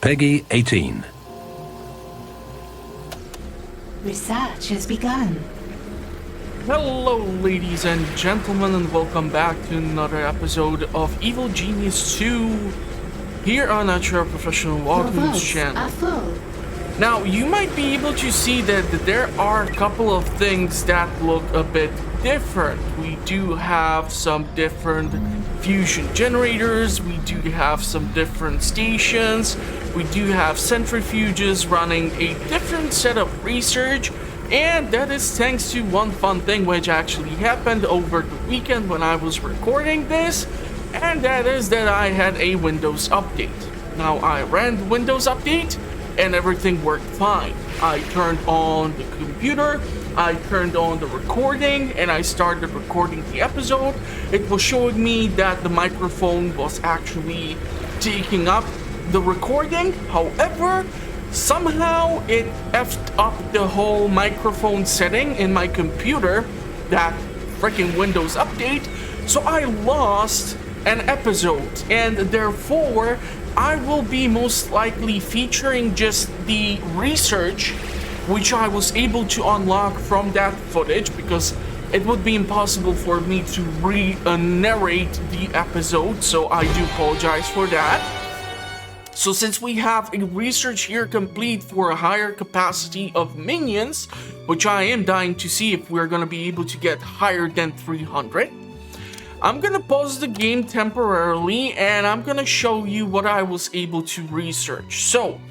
Peggy 18. Research has begun. Hello ladies and gentlemen, and welcome back to another episode of Evil Genius 2 here on Natural Professional Walkman's channel. Now, you might be able to see that there are a couple of things that look a bit different. We do have some different fusion generators, we do have some different stations, we do have centrifuges running a different set of research, and that is thanks to one fun thing which actually happened over the weekend when I was recording this, and that is that I had a Windows update. Now, I ran the Windows update and everything worked fine. I turned on the computer, I turned on the recording, and I started recording the episode. It was showing me that the microphone was actually taking up the recording. However, somehow it effed up the whole microphone setting in my computer, that freaking Windows update, so I lost an episode, and therefore I will be most likely featuring just the research which I was able to unlock from that footage, because it would be impossible for me to narrate the episode, so I do apologize for that. So since we have a research here complete for a higher capacity of minions, which I am dying to see if we're gonna be able to get higher than 300, I'm gonna pause the game temporarily and I'm gonna show you what I was able to research. So,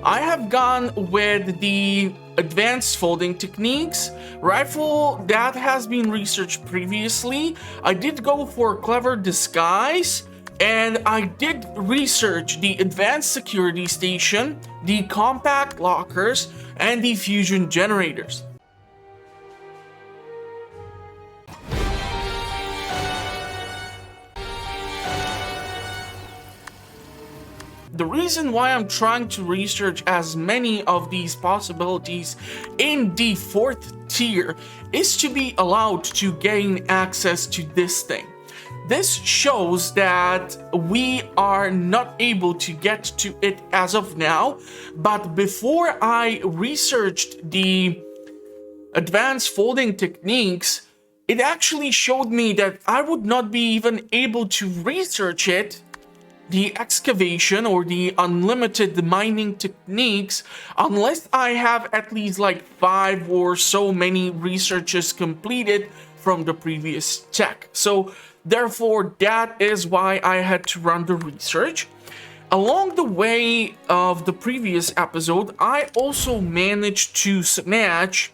I have gone with the advanced folding techniques rifle that has been researched previously. I did go for clever disguise, and I did research the advanced security station, the compact lockers, and the fusion generators. The reason why I'm trying to research as many of these possibilities in the 4th tier is to be allowed to gain access to this thing. This shows that we are not able to get to it as of now, but before I researched the advanced folding techniques, it actually showed me that I would not be even able to research it, the excavation or the unlimited mining techniques, unless I have at least like 5 or so many researches completed from the previous tech. So therefore, that is why I had to run the research. Along the way of the previous episode, I also managed to snatch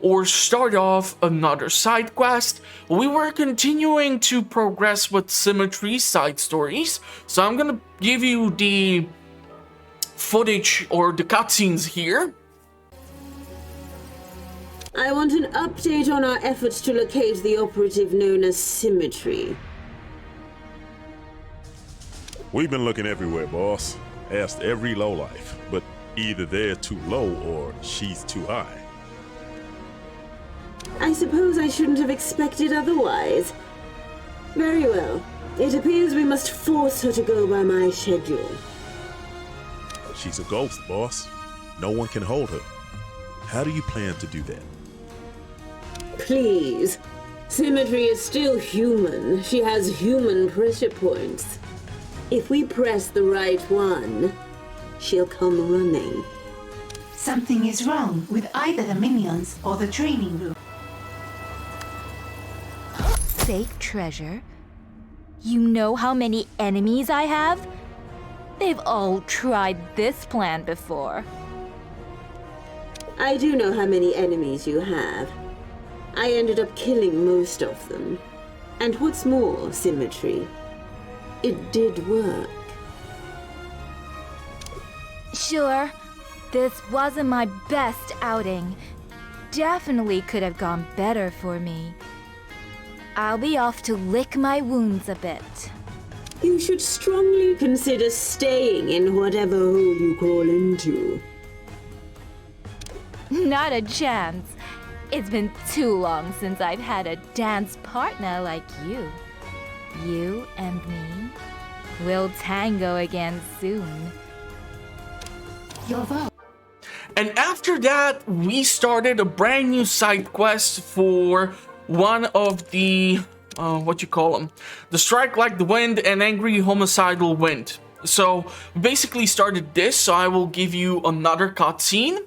or start off another side quest. We were continuing to progress with Symmetry side stories, so I'm gonna give you the footage or the cutscenes here. I want an update on our efforts to locate the operative known as Symmetry. We've been looking everywhere, boss. Asked every lowlife, but either they're too low or she's too high. I suppose I shouldn't have expected otherwise. Very well. It appears we must force her to go by my schedule. She's a ghost, boss. No one can hold her. How do you plan to do that? Please. Symmetry is still human. She has human pressure points. If we press the right one, she'll come running. Something is wrong with either the minions or the training room. Fake treasure? You know how many enemies I have? They've all tried this plan before. I do know how many enemies you have. I ended up killing most of them. And what's more, Symmetry, it did work. Sure, this wasn't my best outing. Definitely could have gone better for me. I'll be off to lick my wounds a bit. You should strongly consider staying in whatever hole you crawl into. Not a chance. It's been too long since I've had a dance partner like you. You and me will tango again soon. Your vote. And after that, we started a brand new side quest for one of the, what you call them? The Strike Like the Wind and Angry Homicidal Wind. So, we basically started this, so I will give you another cutscene.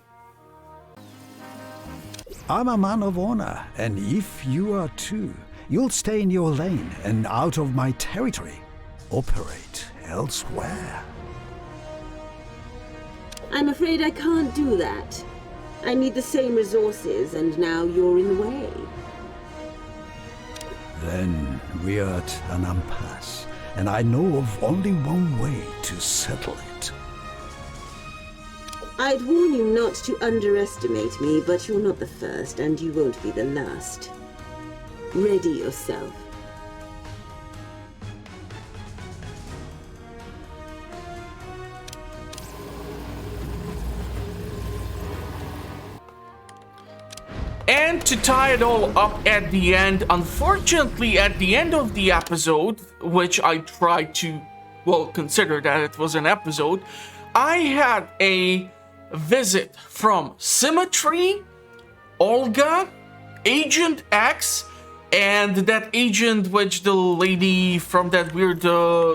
I'm a man of honor, and if you are too, you'll stay in your lane and out of my territory. Operate elsewhere. I'm afraid I can't do that. I need the same resources, and now you're in the way. Then we're at an impasse, and I know of only one way to settle it. I'd warn you not to underestimate me, but you're not the first, and you won't be the last. Ready yourself. And to tie it all up at the end, unfortunately at the end of the episode, which I tried to, well, consider that it was an episode, I had a visit from Symmetry, Olga, Agent X, and that agent which the lady from that weird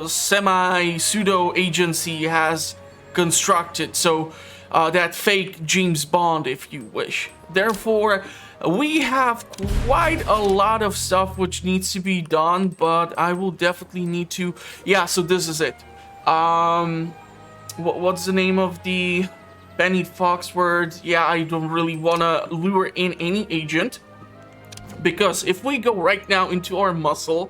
semi-pseudo agency has constructed. So that fake James Bond, if you wish. Therefore, we have quite a lot of stuff which needs to be done, but I will definitely need to... Yeah, so this is it. What's the name of the Penny Foxworth? Yeah, I don't really want to lure in any agent, because if we go right now into our muscle,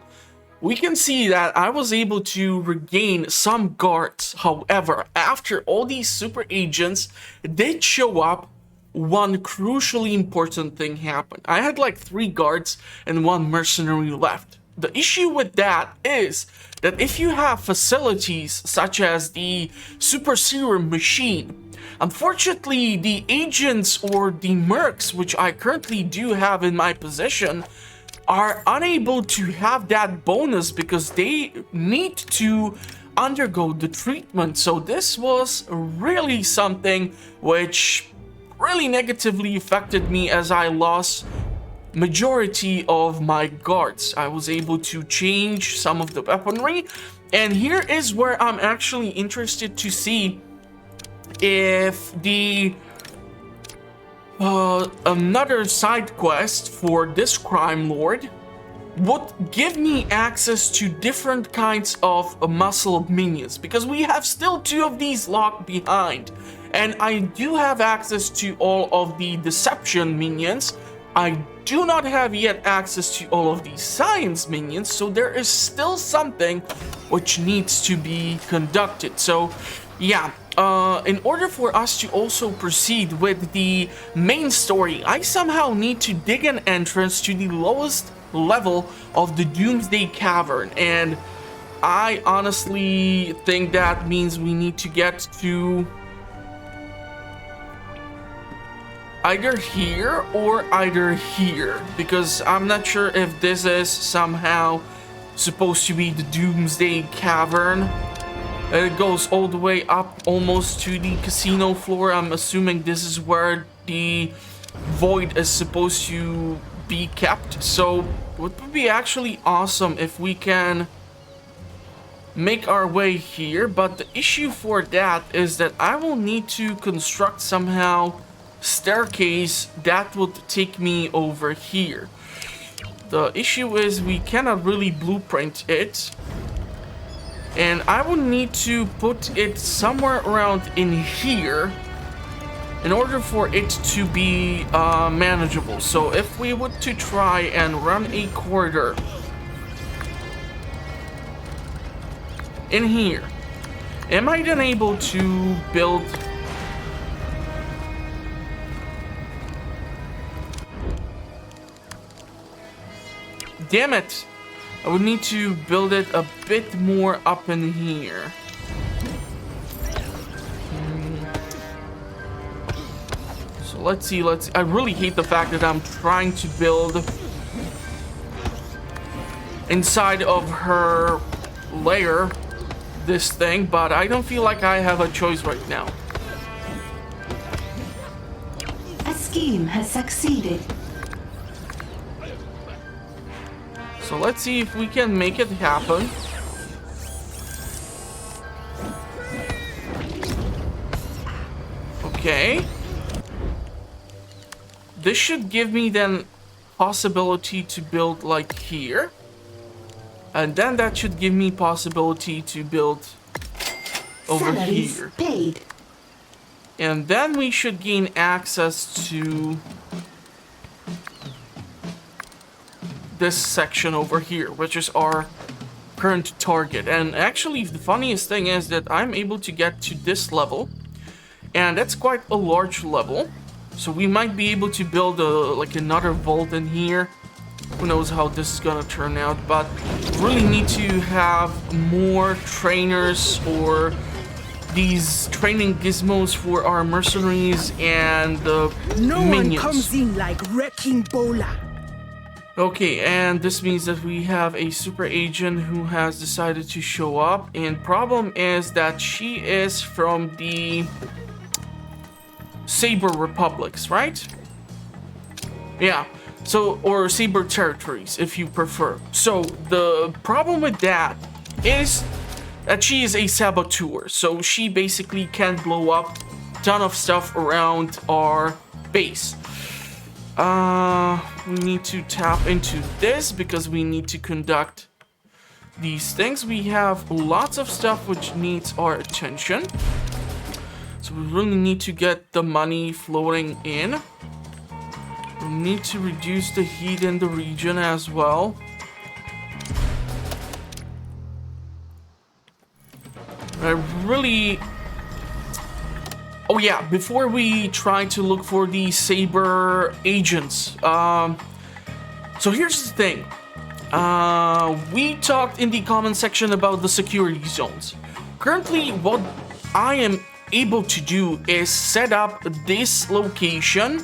we can see that I was able to regain some guards. However, after all these super agents did show up, one crucially important thing happened. I had like 3 guards and 1 mercenary left. The issue with that is that if you have facilities such as the super serum machine, unfortunately the agents or the mercs, which I currently do have in my possession, are unable to have that bonus because they need to undergo the treatment. So this was really something which really negatively affected me, as I lost majority of my guards. I was able to change some of the weaponry, and here is where I'm actually interested to see if the another side quest for this crime lord would give me access to different kinds of muscle minions, because we have still 2 of these locked behind, and I do have access to all of the deception minions. I do not have yet access to all of the science minions, so there is still something which needs to be conducted. So yeah, in order for us to also proceed with the main story, I somehow need to dig an entrance to the lowest level of the Doomsday Cavern, and I honestly think that means we need to get to either here or either here, because I'm not sure if this is somehow supposed to be the Doomsday Cavern. It goes all the way up almost to the casino floor. I'm assuming this is where the void is supposed to be kept. So it would be actually awesome if we can make our way here, but the issue for that is that I will need to construct somehow staircase that would take me over here. The issue is we cannot really blueprint it, and I will need to put it somewhere around in here in order for it to be manageable. So if we were to try and run a corridor in here, am I then able to build damn it, I would need to build it a bit more up in here. So let's see, I really hate the fact that I'm trying to build inside of her lair this thing, but I don't feel like I have a choice right now. scheme has succeeded. So let's see if we can make it happen. Okay. This should give me then possibility to build like here. And then that should give me possibility to build over Salaries here. paid. And then we should gain access to this section over here, which is our current target. And actually, the funniest thing is that I'm able to get to this level, and that's quite a large level. So we might be able to build like another vault in here. Who knows how this is gonna turn out, but really need to have more trainers or these training gizmos for our mercenaries and No minions. one comes in like wrecking Bola. Okay, and this means that we have a super agent who has decided to show up, and problem is that she is from the Saber Republics, right? Yeah, so, or Saber Territories, if you prefer. So, the problem with that is that she is a saboteur, so she basically can blow up a ton of stuff around our base. We need to tap into this because we need to conduct these things. We have lots of stuff which needs our attention. So we really need to get the money flowing in. We need to reduce the heat in the region as well. I really... Oh yeah, before we try to look for the Saber agents, so here's the thing. We talked in the comment section about the security zones. Currently, what I am able to do is set up this location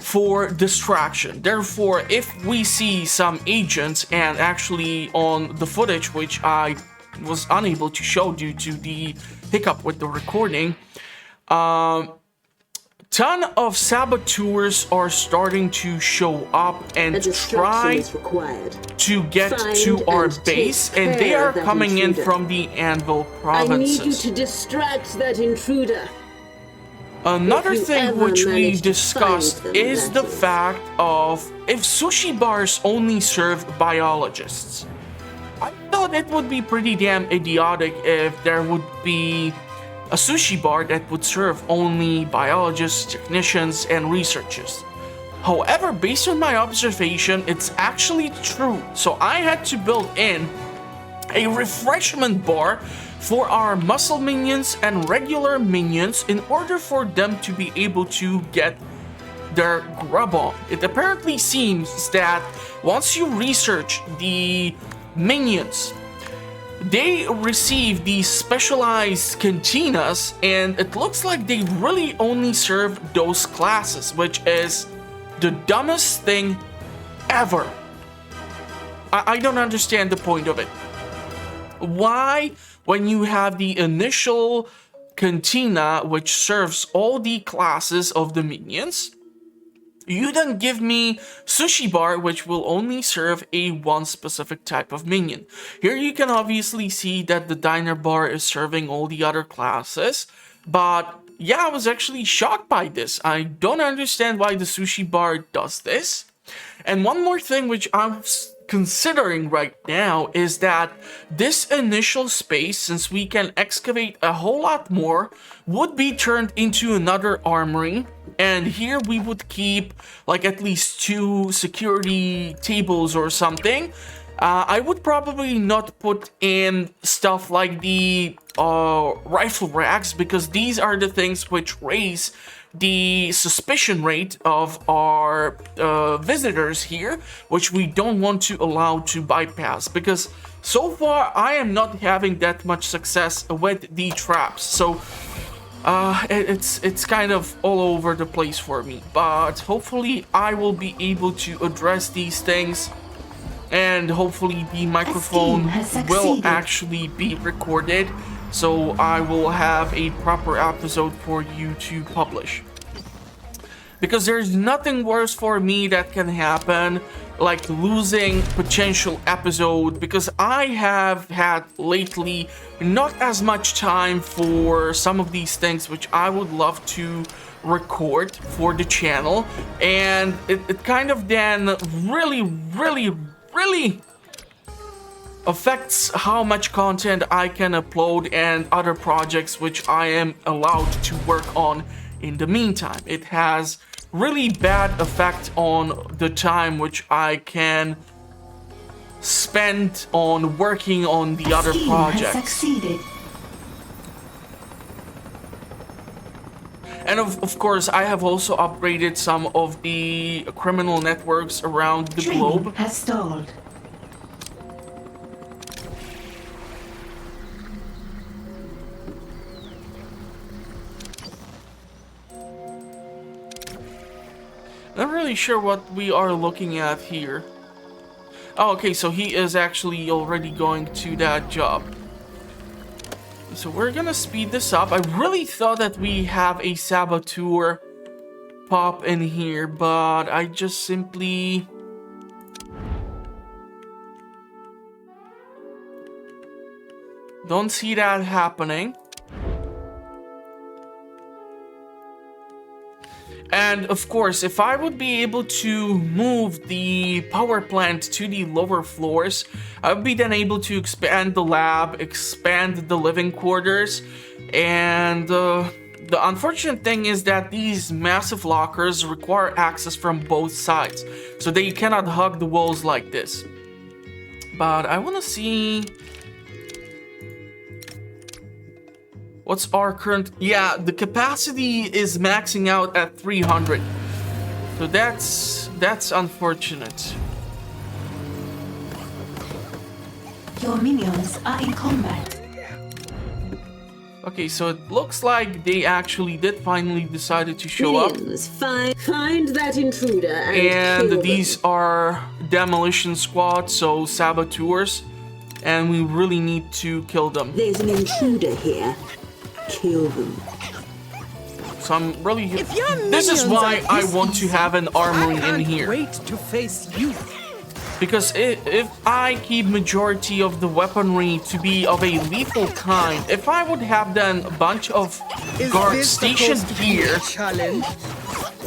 for distraction. Therefore, if we see some agents, and actually on the footage, which I was unable to show due to the hiccup with the recording, ton of saboteurs are starting to show up and try to get to our base, and they are coming in from the Anvil provinces. I need you to distract that intruder. Another thing which we discussed is the fact of if sushi bars only serve biologists. I thought it would be pretty damn idiotic if there would be a sushi bar that would serve only biologists, technicians, and researchers. However, based on my observation, it's actually true. So I had to build in a refreshment bar for our muscle minions and regular minions in order for them to be able to get their grub on. It apparently seems that once you research the minions, they receive these specialized cantinas, and it looks like they really only serve those classes, which is the dumbest thing ever. I don't understand the point of it. Why, when you have the initial cantina, which serves all the classes of the minions, you then give me sushi bar, which will only serve a one specific type of minion. Here you can obviously see that the diner bar is serving all the other classes, but yeah, I was actually shocked by this. I don't understand why the sushi bar does this. And one more thing which I'm considering right now is that this initial space, since we can excavate a whole lot more, would be turned into another armory, and here we would keep like at least 2 security tables or something. I would probably not put in stuff like the rifle racks, because these are the things which raise the suspicion rate of our visitors here, which we don't want to allow to bypass, because so far I am not having that much success with the traps. So it's kind of all over the place for me, but hopefully I will be able to address these things, and hopefully the microphone will actually be recorded, so I will have a proper episode for you to publish. because there's nothing worse for me that can happen, like losing potential episode, because I have had lately not as much time for some of these things which I would love to record for the channel, and it kind of then really affects how much content I can upload and other projects which I am allowed to work on in the meantime. It has really bad effect on the time which I can spend on working on the other Scheme projects. has succeeded. And of course, I have also upgraded some of the criminal networks around the Training globe. has stalled. Not really sure what we are looking at here. Oh, okay, so he is actually already going to that job. So we're gonna speed this up. I really thought that we have a saboteur pop in here, but I just simply... don't see that happening. And of course, if I would be able to move the power plant to the lower floors, I would be then able to expand the lab, expand the living quarters, and the unfortunate thing is that these massive lockers require access from both sides, so they cannot hug the walls like this. But I want to see... what's our current... yeah, the capacity is maxing out at 300. So that's unfortunate. Your minions are in combat. Okay, so it looks like they actually did finally decided to show up. Minions, find that intruder and kill these them. are demolition squad, so saboteurs, and we really need to kill them. There's an intruder here. Kill them. So I'm really... If your this is minions why are I this want to easy, have an armory I in can't here. wait to face you. Because if I keep majority of the weaponry to be of a lethal kind, if I would have then a bunch of Is guards this stationed supposed to be here, a challenge?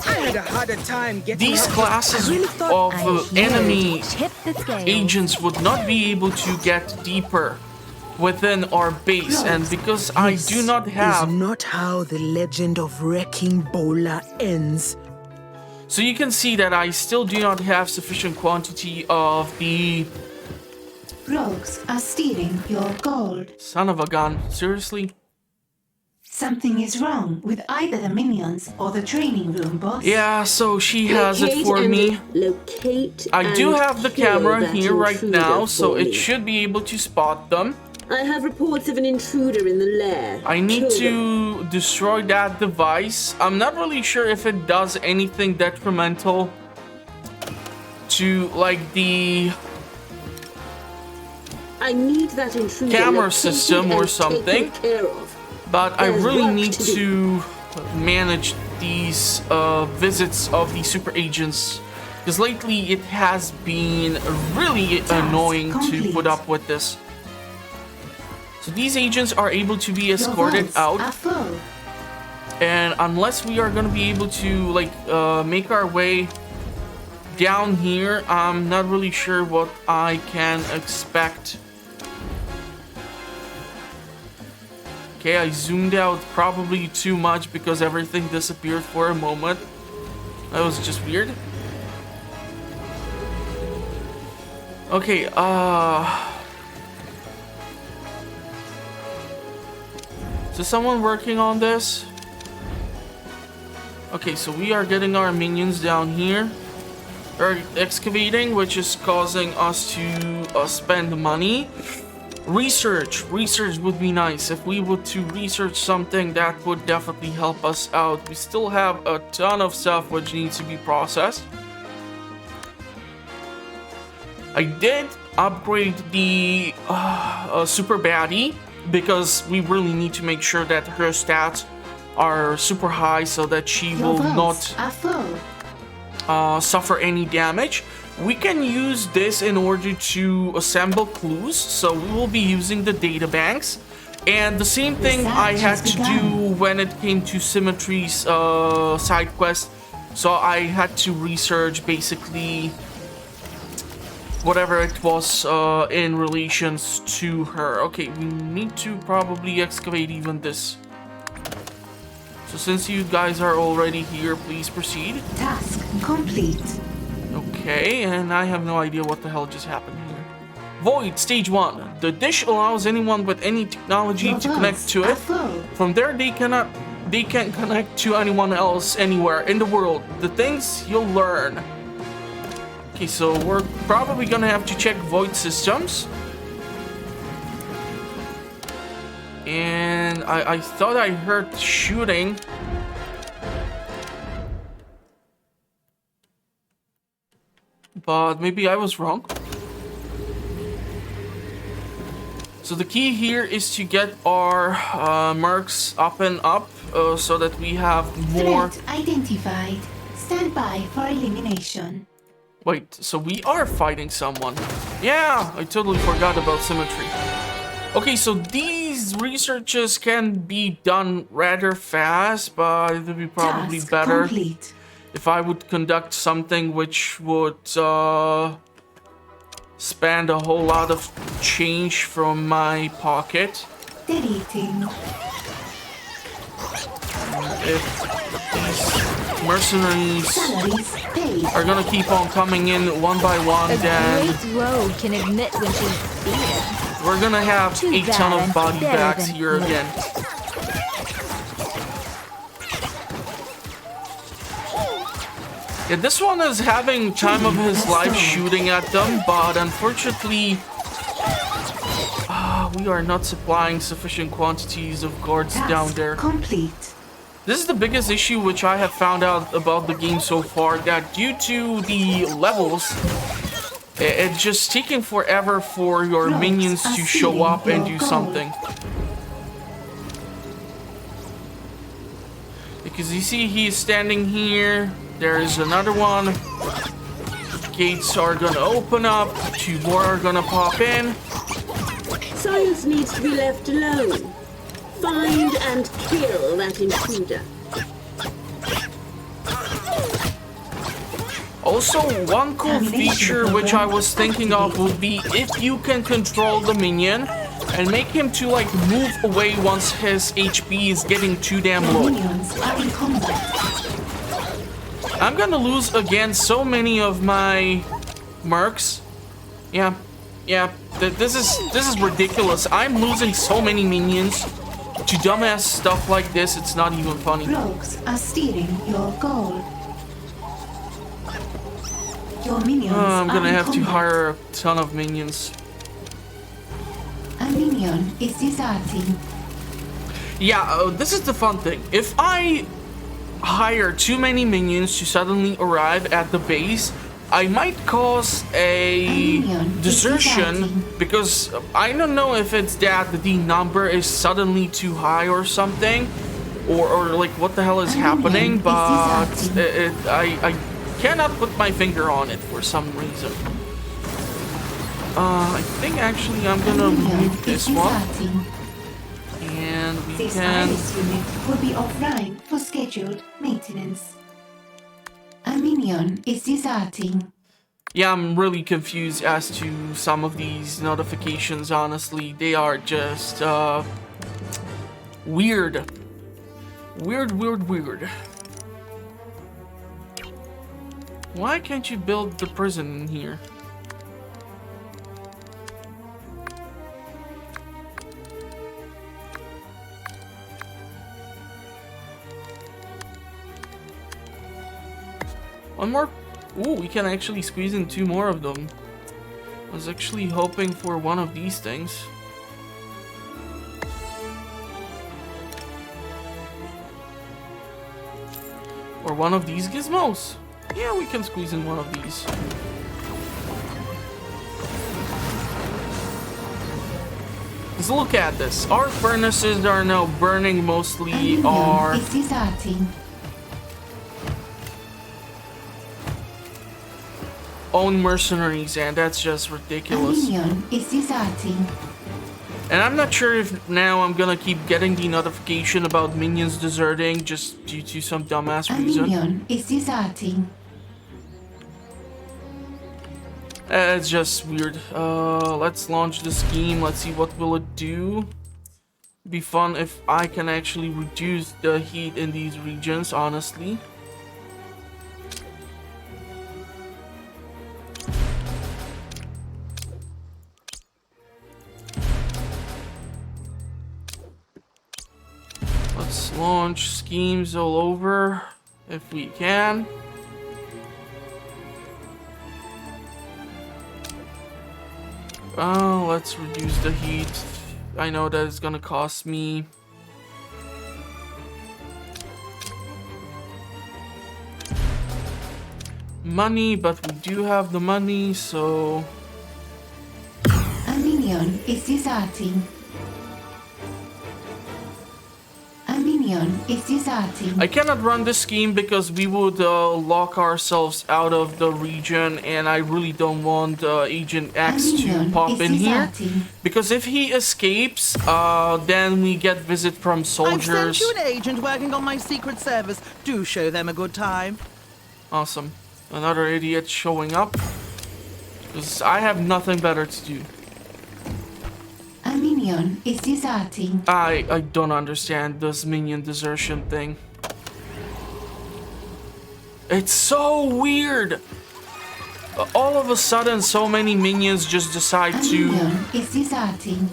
I had a harder time getting these out classes I really of thought I'm here enemy to tip the scales. agents would not be able to get deeper within our base, and because I do not is have... not how the legend of Wrecking Bola ends. so you can see that I still do not have sufficient quantity of the... Rogues are stealing your gold. son of a gun, seriously? Something is wrong with either the minions or the training room, boss. Yeah, so she has it Locate for and me. Locate I do and have the kill camera that here right intruder now, so for it me. should be able to spot them. I have reports of an intruder in the lair. I need Kill them. to destroy that device. I'm not really sure if it does anything detrimental to, like, the I need that intruder camera located system or and something. taken care of. But I There's really work need to to manage these visits of the super agents, because lately it has been really annoying to complete. put up with this. So these agents are able to be Your escorted vaults out, are full. and unless we are going to be able to like make our way down here, I'm not really sure what I can expect. Okay, I zoomed out probably too much because everything disappeared for a moment. That was just weird. Okay, is there someone working on this? Okay, so we are getting our minions down here. They're excavating, which is causing us to spend money. Research would be nice. If we were to research something, that would definitely help us out. We still have a ton of stuff which needs to be processed. I did upgrade the super baddie because we really need to make sure that her stats are super high so that she Your will votes not are full. suffer any damage. We can use this in order to assemble clues, so we will be using the data banks. And the same thing I had to do when it came to Symmetry's side quest. So I had to research basically whatever it was in relations to her. Okay, we need to probably excavate even this. So since you guys are already here, please proceed. Task complete. Okay, and I have no idea what the hell just happened here. Void, stage 1. The dish allows anyone with any technology Your to connect votes to are it. full. From there, they can't connect to anyone else anywhere in the world. The things you'll learn. Okay, so we're probably gonna have to check Void systems. And I thought I heard shooting. But maybe I was wrong. So the key here is to get our mercs up and up so that we have more... Threat identified. Stand by for elimination. Wait, so we are fighting someone. Yeah, I totally forgot about Symmetry. Okay, so these researches can be done rather fast, but it would be probably Task better complete. if I would conduct something which would spend a whole lot of change from my pocket. Deleting. If these mercenaries Salaries paid. are gonna keep on coming in one by one, A then great rogue can admit when she's beaten. we're gonna have Too a ton bad of I'm body better bags than here you. again. Yeah, this one is having time of his life shooting at them, but unfortunately, we are not supplying sufficient quantities of guards down there. Complete. This is the biggest issue which I have found out about the game so far, that due to the levels, it's just taking forever for your Rogues minions are to show stealing up and do your gold. something. Because you see he is standing here, there is another one. Gates are gonna open up, 2 more are gonna pop in. Science needs to be left alone. Find and kill that intruder. Also, one cool feature which I was thinking of would be if you can control the minion and make him to like move away once his HP is getting too damn Your low. minions are in combat. I'm gonna lose again so many of my mercs. Yeah, this is ridiculous. I'm losing so many minions to dumbass stuff like this. It's not even funny. Rogues are stealing your gold. Your minions I'm are gonna in have to combat. hire a ton of minions. A minion is deserting. Yeah, this is the fun thing. If I hire too many minions to suddenly arrive at the base, I might cause a minion is desertion deserting. because I don't know if it's that the number is suddenly too high or something, or like what the hell is A happening, minion is but deserting. I cannot put my finger on it for some reason. I think actually I'm gonna Minion remove is this one, deserting. and we This can... iris unit will be offline for scheduled maintenance. A minion is deserting. Yeah, I'm really confused as to some of these notifications, honestly. They are just, weird. Weird. Why can't you build the prison in here? One more. Ooh, we can actually squeeze in 2 more of them. I was actually hoping for one of these things. Or one of these gizmos. Yeah, we can squeeze in one of these. Because look at this. Our furnaces are now burning mostly Minion our... is deserting. own mercenaries, and that's just ridiculous. Minion is deserting. And I'm not sure if now I'm gonna keep getting the notification about minions deserting just due to some dumbass reason. Minion is deserting. It's just weird. Let's launch the scheme. Let's see what will it do. Be fun if I can actually reduce the heat in these regions, honestly. Let's launch schemes all over if we can. Oh, let's reduce the heat. I know that it's gonna cost me money, but we do have the money, so... A minion is deserting. A minion is deserting. I cannot run this scheme because we would lock ourselves out of the region, and I really don't want Agent X to pop in here. Because if he escapes, then we get visit from soldiers. I've sent you an agent working on my secret service. Do show them a good time. Awesome. Another idiot showing up. Because I have nothing better to do. A minion is deserting. I don't understand this minion desertion thing. It's so weird. All of a sudden, so many minions just decide A to... minion is deserting.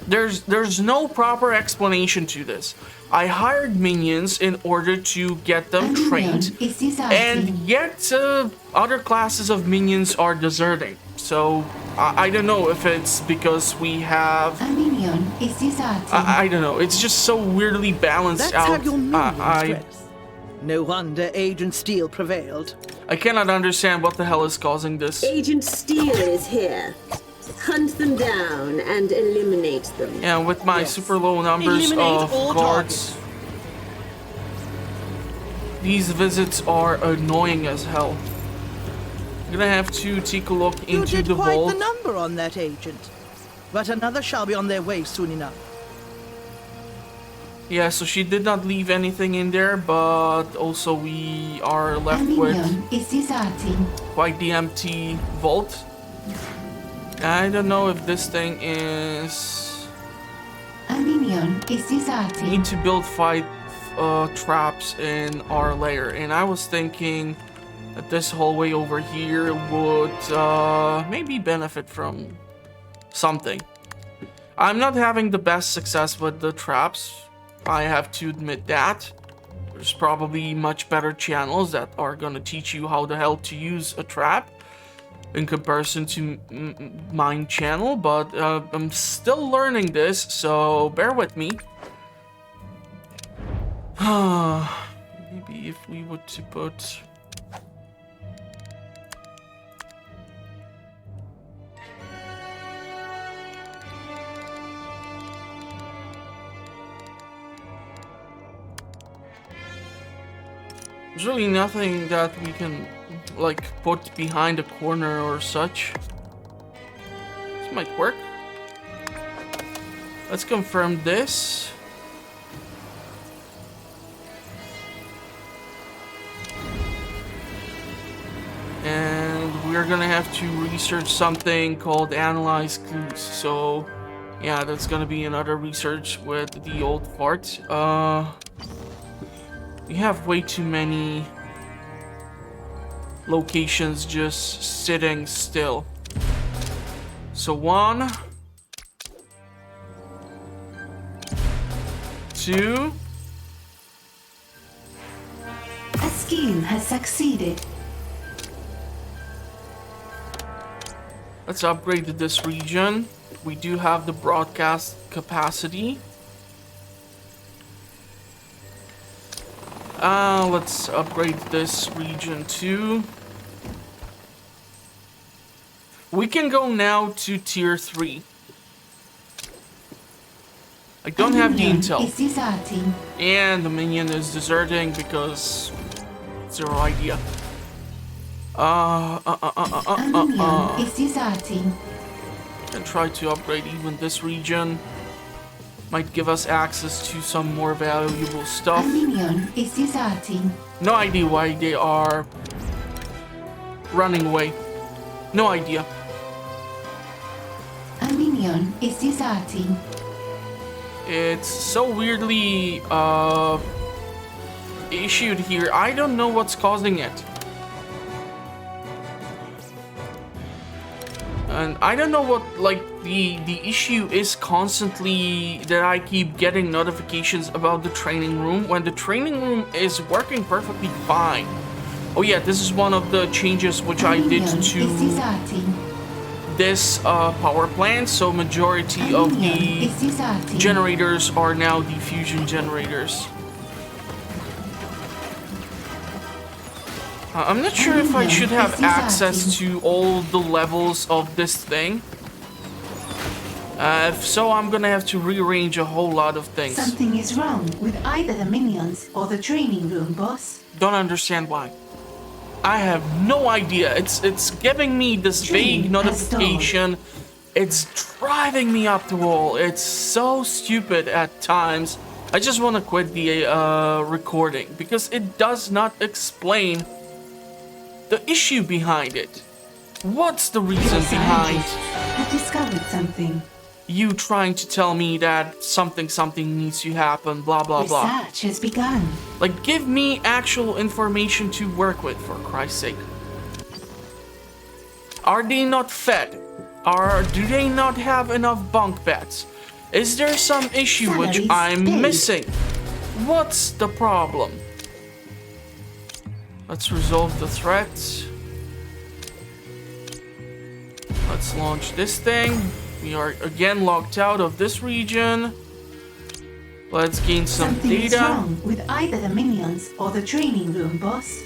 There's no proper explanation to this. I hired minions in order to get them trained, Is deserting. and yet other classes of minions are deserting. So I don't know if it's because we have... A minion is deserting. I don't know. It's just so weirdly balanced That's out. how your minions dress. No wonder Agent Steele prevailed. I cannot understand what the hell is causing this. Agent Steele is here. Hunt them down and eliminate them. And with my super low numbers Eliminate of all guards, these visits are annoying as hell. I'm gonna have to take a look You into did the quite vault. the number on that agent. But another shall be on their way soon enough. Yeah, so she did not leave anything in there, but also we are A left with minion is deserting. quite the empty vault. I don't know if this thing is... A minion is We deserting. need to build 5 traps in our lair, and I was thinking that this hallway over here would maybe benefit from something. I'm not having the best success with the traps, I have to admit that. There's probably much better channels that are gonna teach you how the hell to use a trap in comparison to mine channel, but I'm still learning this, so bear with me. Maybe if we were to put... There's really nothing that we can, like, put behind a corner or such. This might work. Let's confirm this. And we're gonna have to research something called analyze clues. So, yeah, that's gonna be another research with the old fart. We have way too many locations just sitting still. So 1, 2. A scheme has succeeded. Let's upgrade this region. We do have the broadcast capacity. Let's upgrade this region too. We can go now to tier 3. don't have the Minion intel. is deserting. And the minion is deserting because zero idea. A minion is deserting. Can try to upgrade even this region. Might give us access to some more valuable A stuff. minion is deserting. No idea why they are running away. No idea. A minion is deserting. It's so weirdly issued here. I don't know what's causing it. And I don't know what, like, the issue is constantly that I keep getting notifications about the training room when the training room is working perfectly fine. Oh yeah, this is one of the changes which I did to this power plant, so majority of the generators are now diffusion generators. I'm not sure if I should have access to all the levels of this thing. If so, I'm gonna have to rearrange a whole lot of things. Something is wrong with either the minions or the training room, boss. Don't understand why. I have no idea. It's giving me this vague notification. It's driving me up the wall. It's so stupid at times. I just want to quit the recording because it does not explain the issue behind it. What's the reason behind I've discovered something. you trying to tell me that something needs to happen, blah blah blah? Research has begun. Like, give me actual information to work with, for Christ's sake. Are they not fed? Do they not have enough bunk beds? Is there some issue which Salaries I'm paid. missing? What's the problem? Let's resolve the threat. Let's launch this thing. We are again locked out of this region. Let's gain some Something is data. wrong with either the minions or the training room, boss.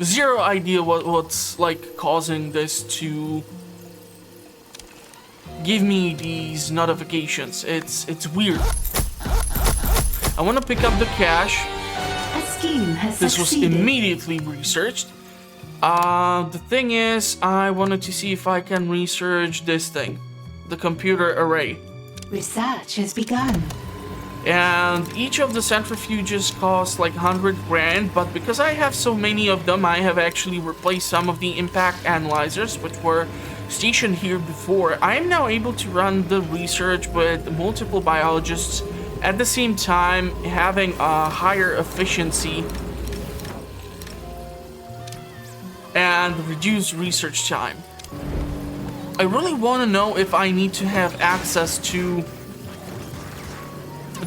Zero idea what's like causing this to give me these notifications. It's weird. I want to pick up the cash. A scheme has This was succeeded. immediately researched. The thing is, I wanted to see if I can research this thing, the computer array. Research has begun. And each of the centrifuges cost like 100 grand, but because I have so many of them, I have actually replaced some of the impact analyzers which were stationed here before. I am now able to run the research with multiple biologists at the same time, having a higher efficiency and reduced research time. I really want to know if I need to have access to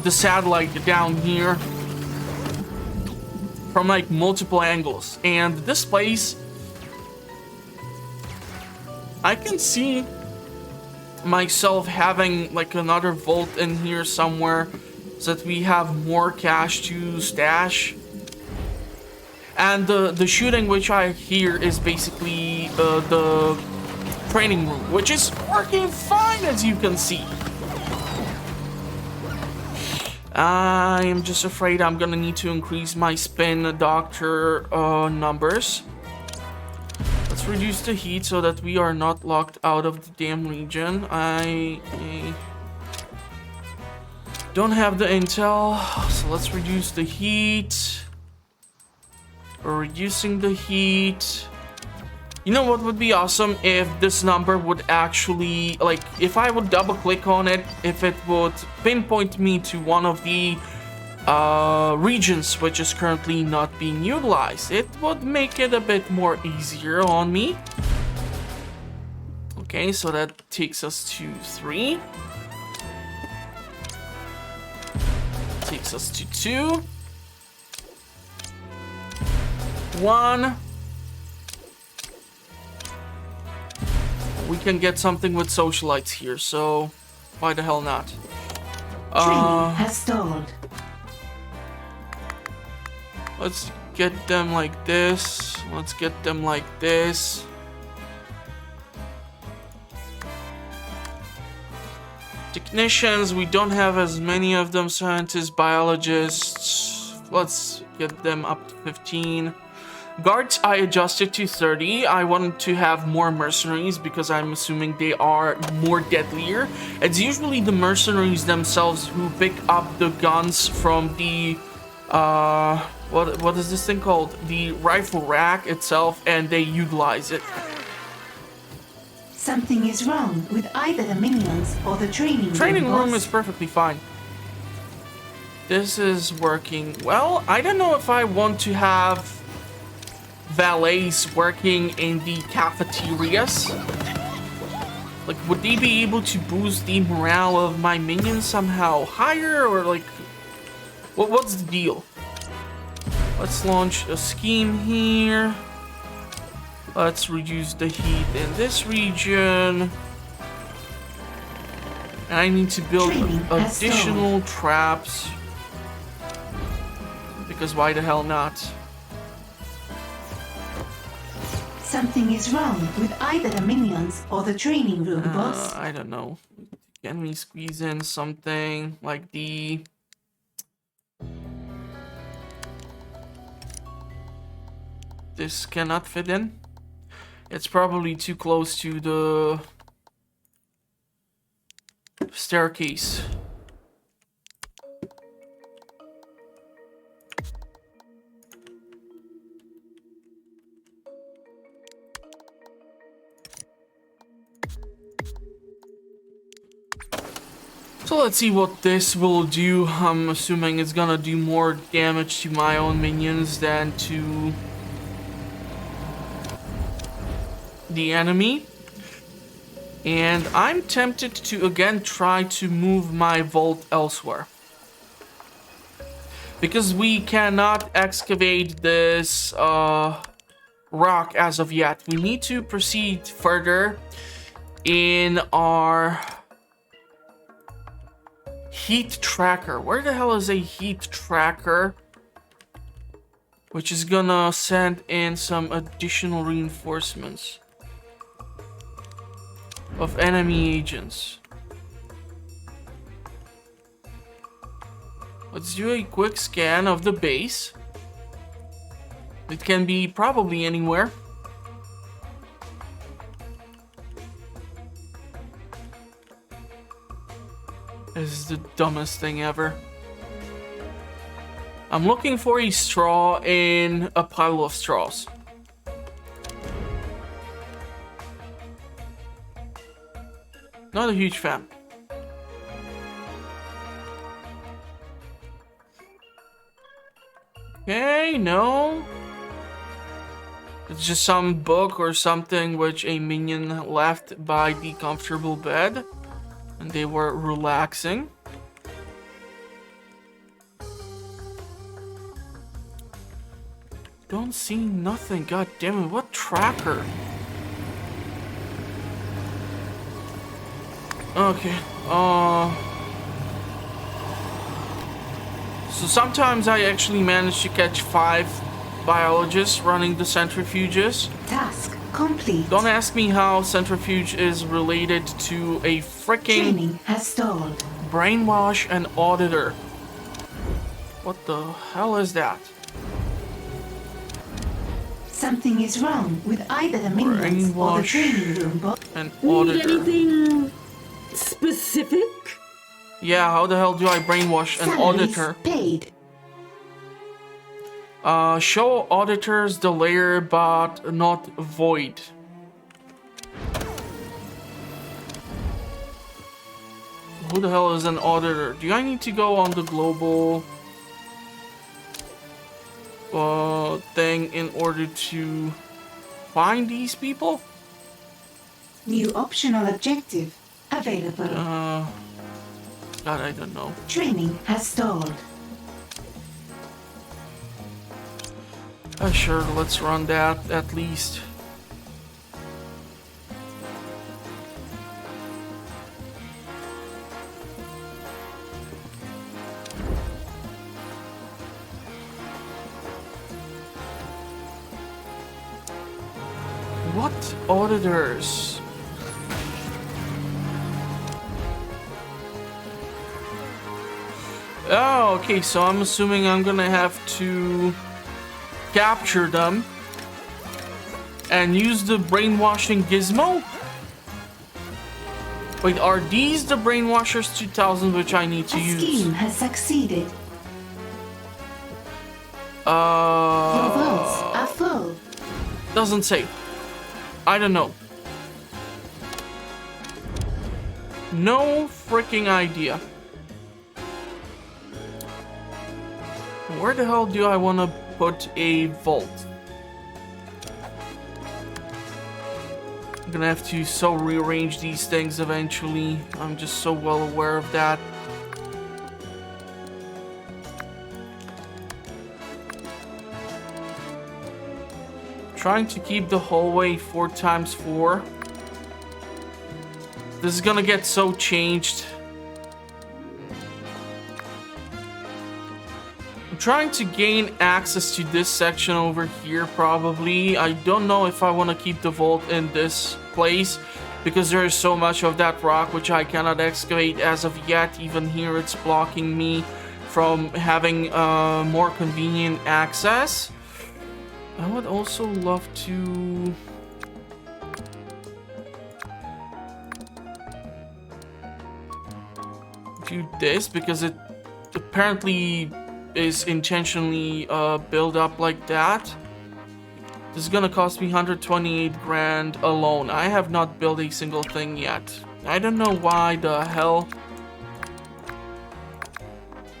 the satellite down here from like multiple angles. And this place, I can see myself having like another vault in here somewhere so that we have more cash to stash. And the shooting which I hear is basically the training room, which is working fine, as you can see. I am just afraid I'm gonna need to increase my spin doctor numbers. Let's reduce the heat so that we are not locked out of the damn region. I don't have the intel, so let's reduce the heat. We're reducing the heat. You know what would be awesome? If this number would actually, like, if I would double click on it, if it would pinpoint me to one of the regions which is currently not being utilized. It would make it a bit more easier on me. Okay, so that takes us to 3. Takes us to 2. 1. We can get something with socialites here, so why the hell not? Training has stalled. Let's get them like this. Let's get them like this. technicians, we don't have as many of them. Scientists, biologists, let's get them up to 15. Guards, I adjusted to 30. I wanted to have more mercenaries because I'm assuming they are more deadlier. It's usually the mercenaries themselves who pick up the guns from the, what is this thing called? The rifle rack itself, and they utilize it. Something is wrong with either the minions or the training room. Training room boss. is perfectly fine. This is working well. I don't know if I want to have valets working in the cafeterias. Like, would they be able to boost the morale of my minions somehow higher, or like, what's the deal? Let's launch a scheme here. Let's reduce the heat in this region. And I need to build additional traps. Because why the hell not? Something is wrong with either the minions or the training room, boss. I don't know. Can we squeeze in something like the... This cannot fit in. It's probably too close to the staircase. So let's see what this will do. I'm assuming it's gonna do more damage to my own minions than to the enemy. And I'm tempted to again try to move my vault elsewhere. Because we cannot excavate this rock as of yet. We need to proceed further in our heat tracker. Where the hell is a heat tracker? Which is gonna send in some additional reinforcements of enemy agents. Let's do a quick scan of the base. It can be probably anywhere. This is the dumbest thing ever. I'm looking for a straw in a pile of straws. Not a huge fan. Okay, no. It's just some book or something which a minion left by the comfortable bed. And they were relaxing. Don't see nothing. God damn it. What tracker? Okay. So sometimes I actually manage to catch 5 biologists running the centrifuges. Task complete. Don't ask me how centrifuge is related to a freaking Training has stalled. brainwash and auditor. What the hell is that? Something is wrong with either the minions or the Brainwash training room, boss. and Need auditor. anything specific? Yeah, how the hell do I brainwash an Salaries auditor? paid. Show auditors the layer but not void. Who the hell is an auditor? Do I need to go on the global thing in order to find these people? New optional objective available. God, I don't know. Training has stalled. Sure, let's run that at least. What auditors? Oh, okay, so I'm assuming I'm gonna have to capture them and use the brainwashing gizmo? Wait, are these the brainwashers 2000 which I need to A use? scheme has succeeded. Your vaults are full. Doesn't say. I don't know. No freaking idea. Where the hell do I want to put a vault? I'm gonna have to so rearrange these things eventually. I'm just so well aware of that. Trying to keep the hallway 4x4. This is gonna get so changed. I'm trying to gain access to this section over here probably. I don't know if I want to keep the vault in this place because there is so much of that rock which I cannot excavate as of yet. Even here it's blocking me from having more convenient access. I would also love to do this because it apparently is intentionally built up like that. This is gonna cost me 128 grand alone. I have not built a single thing yet. I don't know why the hell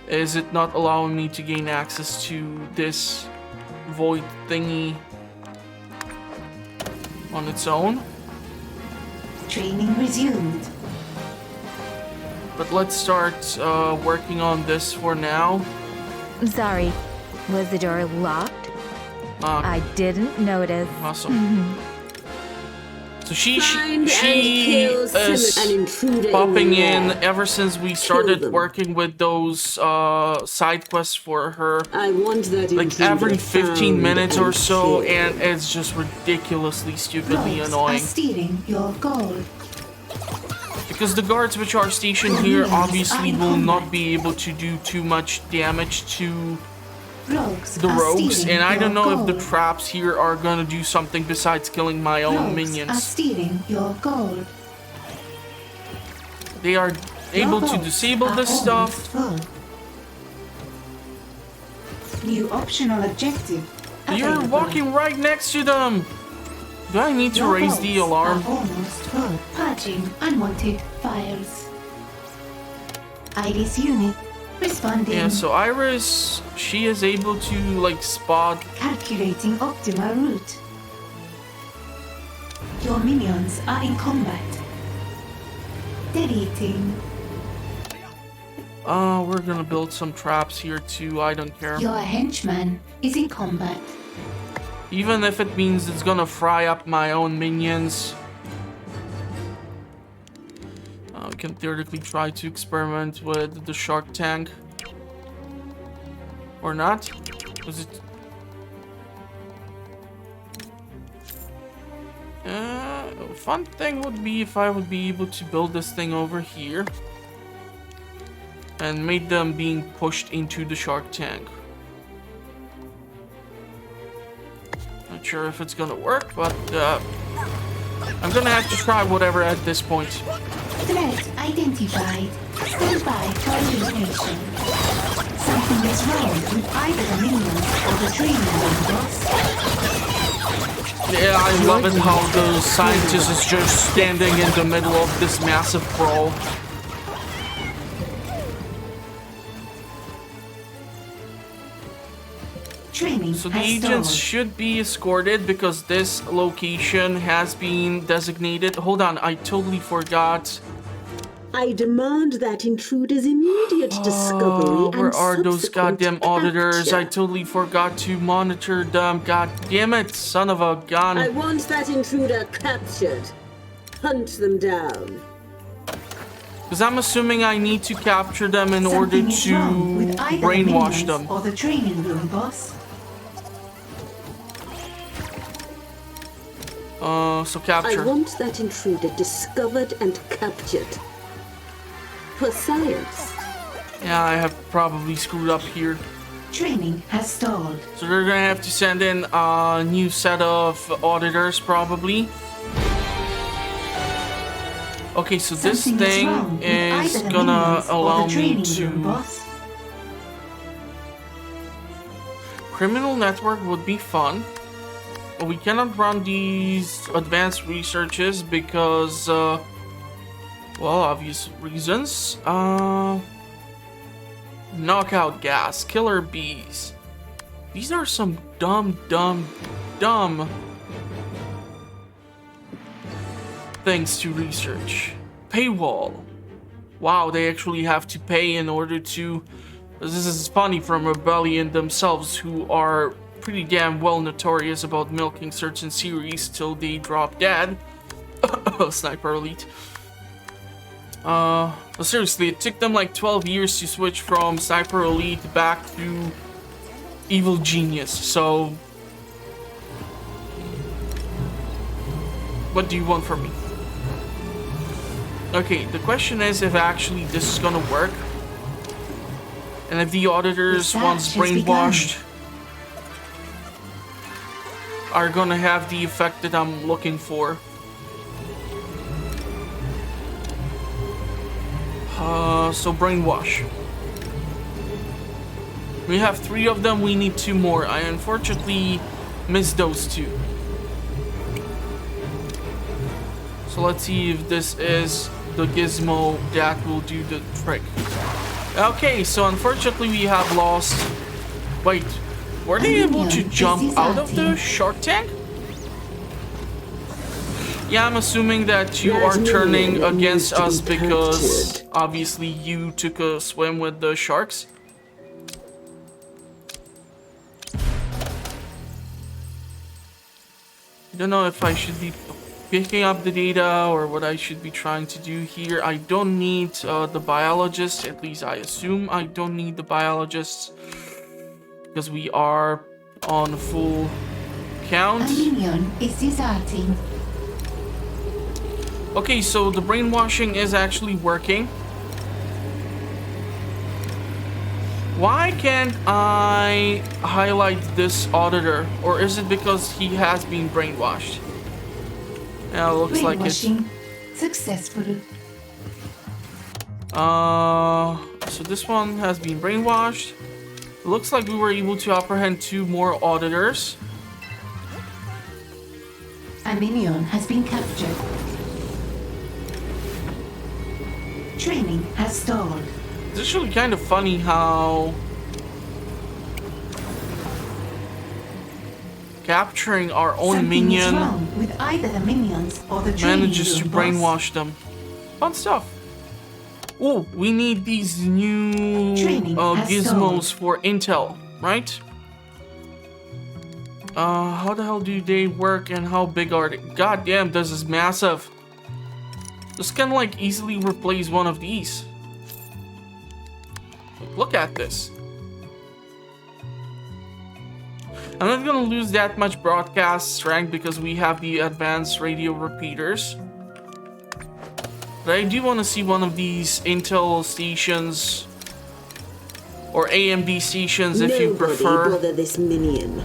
is it not allowing me to gain access to this void thingy on its own. Training resumed. But let's start working on this for now. Sorry, was the door locked? I didn't notice. Awesome. So she Find and kill is an intruder popping in in ever since we started them. working with those side quests for her. I want that Like intruder every 15 found minutes or and so, killed. and it's just ridiculously stupidly Rogues are annoying. stealing your gold. Because the guards which are stationed here obviously will not be able to do too much damage to Rogues the are rogues, stealing and I your don't know if the gold. traps here are gonna do something besides killing my own Rogues are minions. stealing your gold. They are able Your to vaults disable are this almost stuff. full. New optional objective. You're available. walking right next to them. Do I need to Your raise the vaults alarm? are almost full. Purging unwanted files. ID's unit responding. Yeah, so Iris, she is able to like spot. Calculating optimal route. Your minions are in combat. Deleting. We're gonna build some traps here too. I don't care. Your henchman is in combat. Even if it means it's gonna fry up my own minions. We can theoretically try to experiment with the shark tank. Or not? Was it... a fun thing would be if I would be able to build this thing over here. And make them being pushed into the shark tank. Not sure if it's gonna work, but I'm gonna have to try whatever at this point. Threat identified. Stand by for elimination. Something is wrong with either the minions or the training robots. Yeah, I love it how the scientist is just standing in the middle of this massive brawl. Training So the has agents stalled. should be escorted because this location has been designated. Hold on, I totally forgot. I demand that intruder's immediate discovery and Where are those subsequent goddamn auditors? I capture. totally forgot to monitor them. God damn it, son of a gun. I want that intruder captured. Hunt them down. Because I'm assuming I need to capture them in order Something is to wrong with either the brainwash minions them. or the training room boss. So I capture. want that intruder discovered and captured. For science. Yeah, I have probably screwed up here. Training has stalled. So they're gonna have to send in a new set of auditors, probably. Okay, so this thing is gonna allow me to... Criminal network would be fun. But we cannot run these advanced researches because, well, obvious reasons. Knockout gas, killer bees. These are some dumb things to research. Paywall. Wow, they actually have to pay in order to... This is funny from Rebellion themselves, who are pretty damn well notorious about milking certain series till they drop dead. Sniper Elite. But seriously, it took them like 12 years to switch from Sniper Elite back to Evil Genius, so... What do you want from me? Okay, the question is if actually this is gonna work. And if the auditors, once brainwashed, are gonna have the effect that I'm looking for. So brainwash. We have 3 of them, we need 2 more. I unfortunately missed those 2. So let's see if this is the gizmo that will do the trick. Okay, so unfortunately we have lost... Wait, were they able to jump out of the shark tank? Yeah, I'm assuming that you are turning against us because obviously you took a swim with the sharks. I don't know if I should be picking up the data or what I should be trying to do here. I don't need the biologist, at least I assume I don't need the biologists because we are on full count. A minion is deserting. Okay, so the brainwashing is actually working. Why can't I highlight this auditor? Or is it because he has been brainwashed? Yeah, looks like it. Successful. So this one has been brainwashed. It looks like we were able to apprehend 2 more auditors. A minion has been captured. Training has stalled. It's actually kind of funny how capturing our own minion with either the minions or the manages to brainwash them. Fun stuff. Oh, we need these new gizmos for intel, right? How the hell do they work and how big are they? God damn, this is massive. This can like easily replace one of these. Look at this. I'm not gonna lose that much broadcast strength because we have the advanced radio repeaters. But I do want to see one of these intel stations or AMD stations if you prefer. Nobody bother this minion.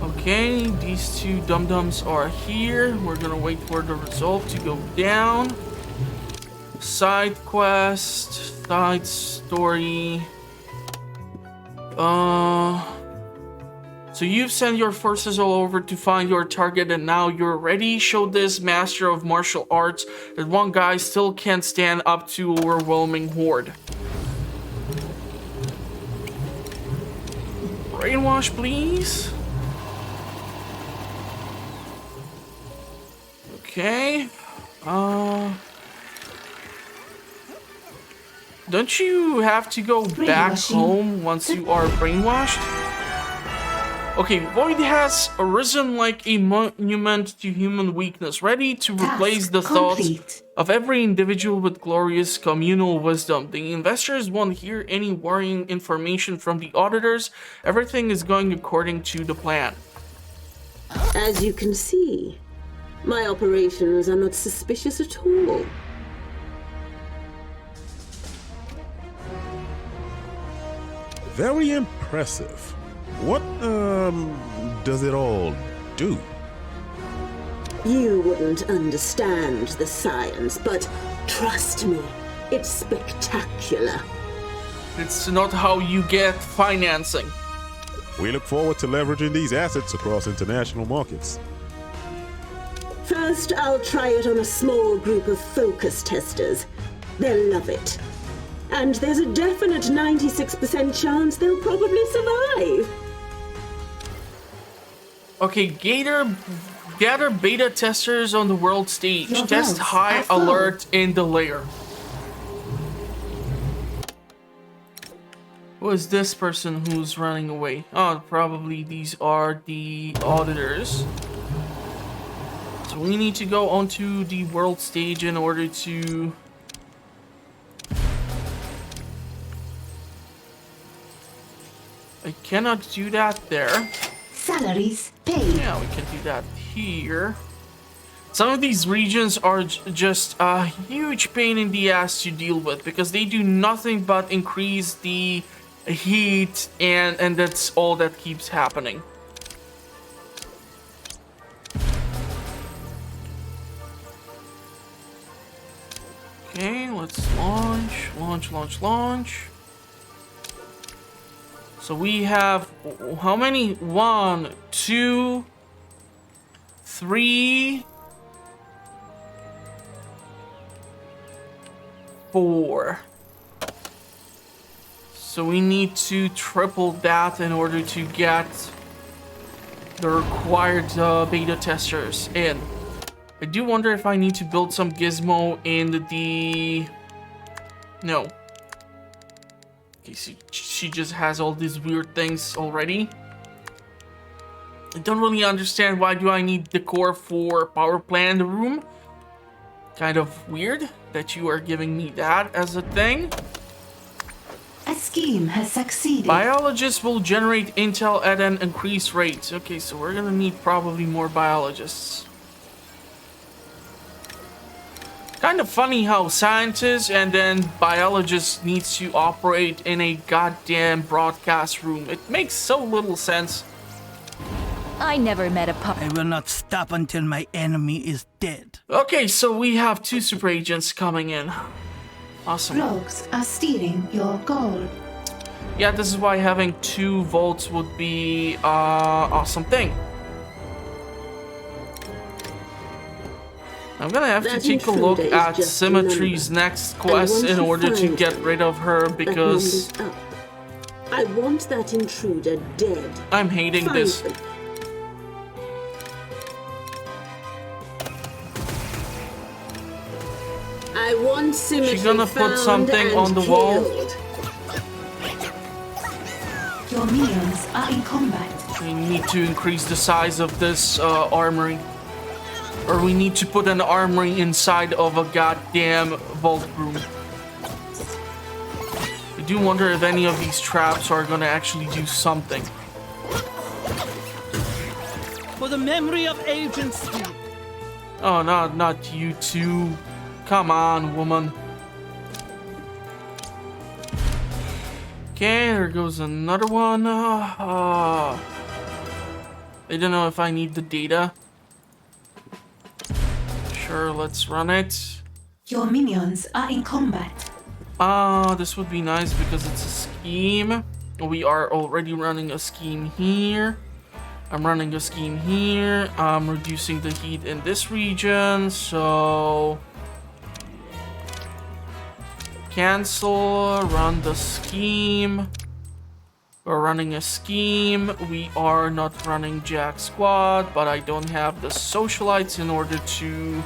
Okay, these 2 dum-dums are here. We're gonna wait for the result to go down. Side quest, side story. So you've sent your forces all over to find your target and now you're ready. Show this master of martial arts that one guy still can't stand up to overwhelming horde. Brainwash, please. Okay. Don't you have to go back home once you are brainwashed? Okay, Void has arisen like a monument to human weakness, ready to replace the thoughts of every individual with glorious communal wisdom. The investors won't hear any worrying information from the auditors. Everything is going according to the plan. As you can see, my operations are not suspicious at all. Very impressive. What, does it all do? You wouldn't understand the science, but trust me, it's spectacular. It's not how you get financing. We look forward to leveraging these assets across international markets. First, I'll try it on a small group of focus testers. They'll love it. And there's a definite 96% chance they'll probably survive. Okay, gather beta testers on the world stage. Your Test votes high are full. alert in the layer. Who is this person who's running away? Oh, probably these are the auditors. So we need to go onto the world stage in order to... I cannot do that there. Salaries paid. Yeah, we can do that here. Some of these regions are just a huge pain in the ass to deal with because they do nothing but increase the heat and that's all that keeps happening. Okay, let's launch. So we have how many? 1, 2, 3, 4. So we need to triple that in order to get the required beta testers in. I do wonder if I need to build some gizmo in the... No. Okay, she just has all these weird things already. I don't really understand why do I need decor for power plant room. Kind of weird that you are giving me that as a thing. A scheme has succeeded. Biologists will generate intel at an increased rate. Okay, so we're gonna need probably more biologists. Kind of funny how scientists and then biologists needs to operate in a goddamn broadcast room. It makes so little sense. I never met a pup. I will not stop until my enemy is dead. Okay, so we have 2 super agents coming in. Awesome. Rogues are stealing your gold. Yeah, this is why having 2 volts would be awesome thing. I'm gonna have to take a look at Symmetry's next quest in order to get rid of her because I want that intruder dead. I'm hating this. I want Symmetry. She's gonna put something on the wall. Your minions are in combat. We need to increase the size of this armory. Or we need to put an armory inside of a goddamn vault room. I do wonder if any of these traps are gonna actually do something. For the memory of agency. Oh, not you two. Come on, woman. Okay, there goes another one. I don't know if I need the data. Sure, let's run it. Your minions are in combat. This would be nice because it's a scheme. We are already running a scheme here. I'm running a scheme here. I'm reducing the heat in this region, so... Cancel, run the scheme. We're running a scheme. We are not running Jack Squad, but I don't have the socialites in order to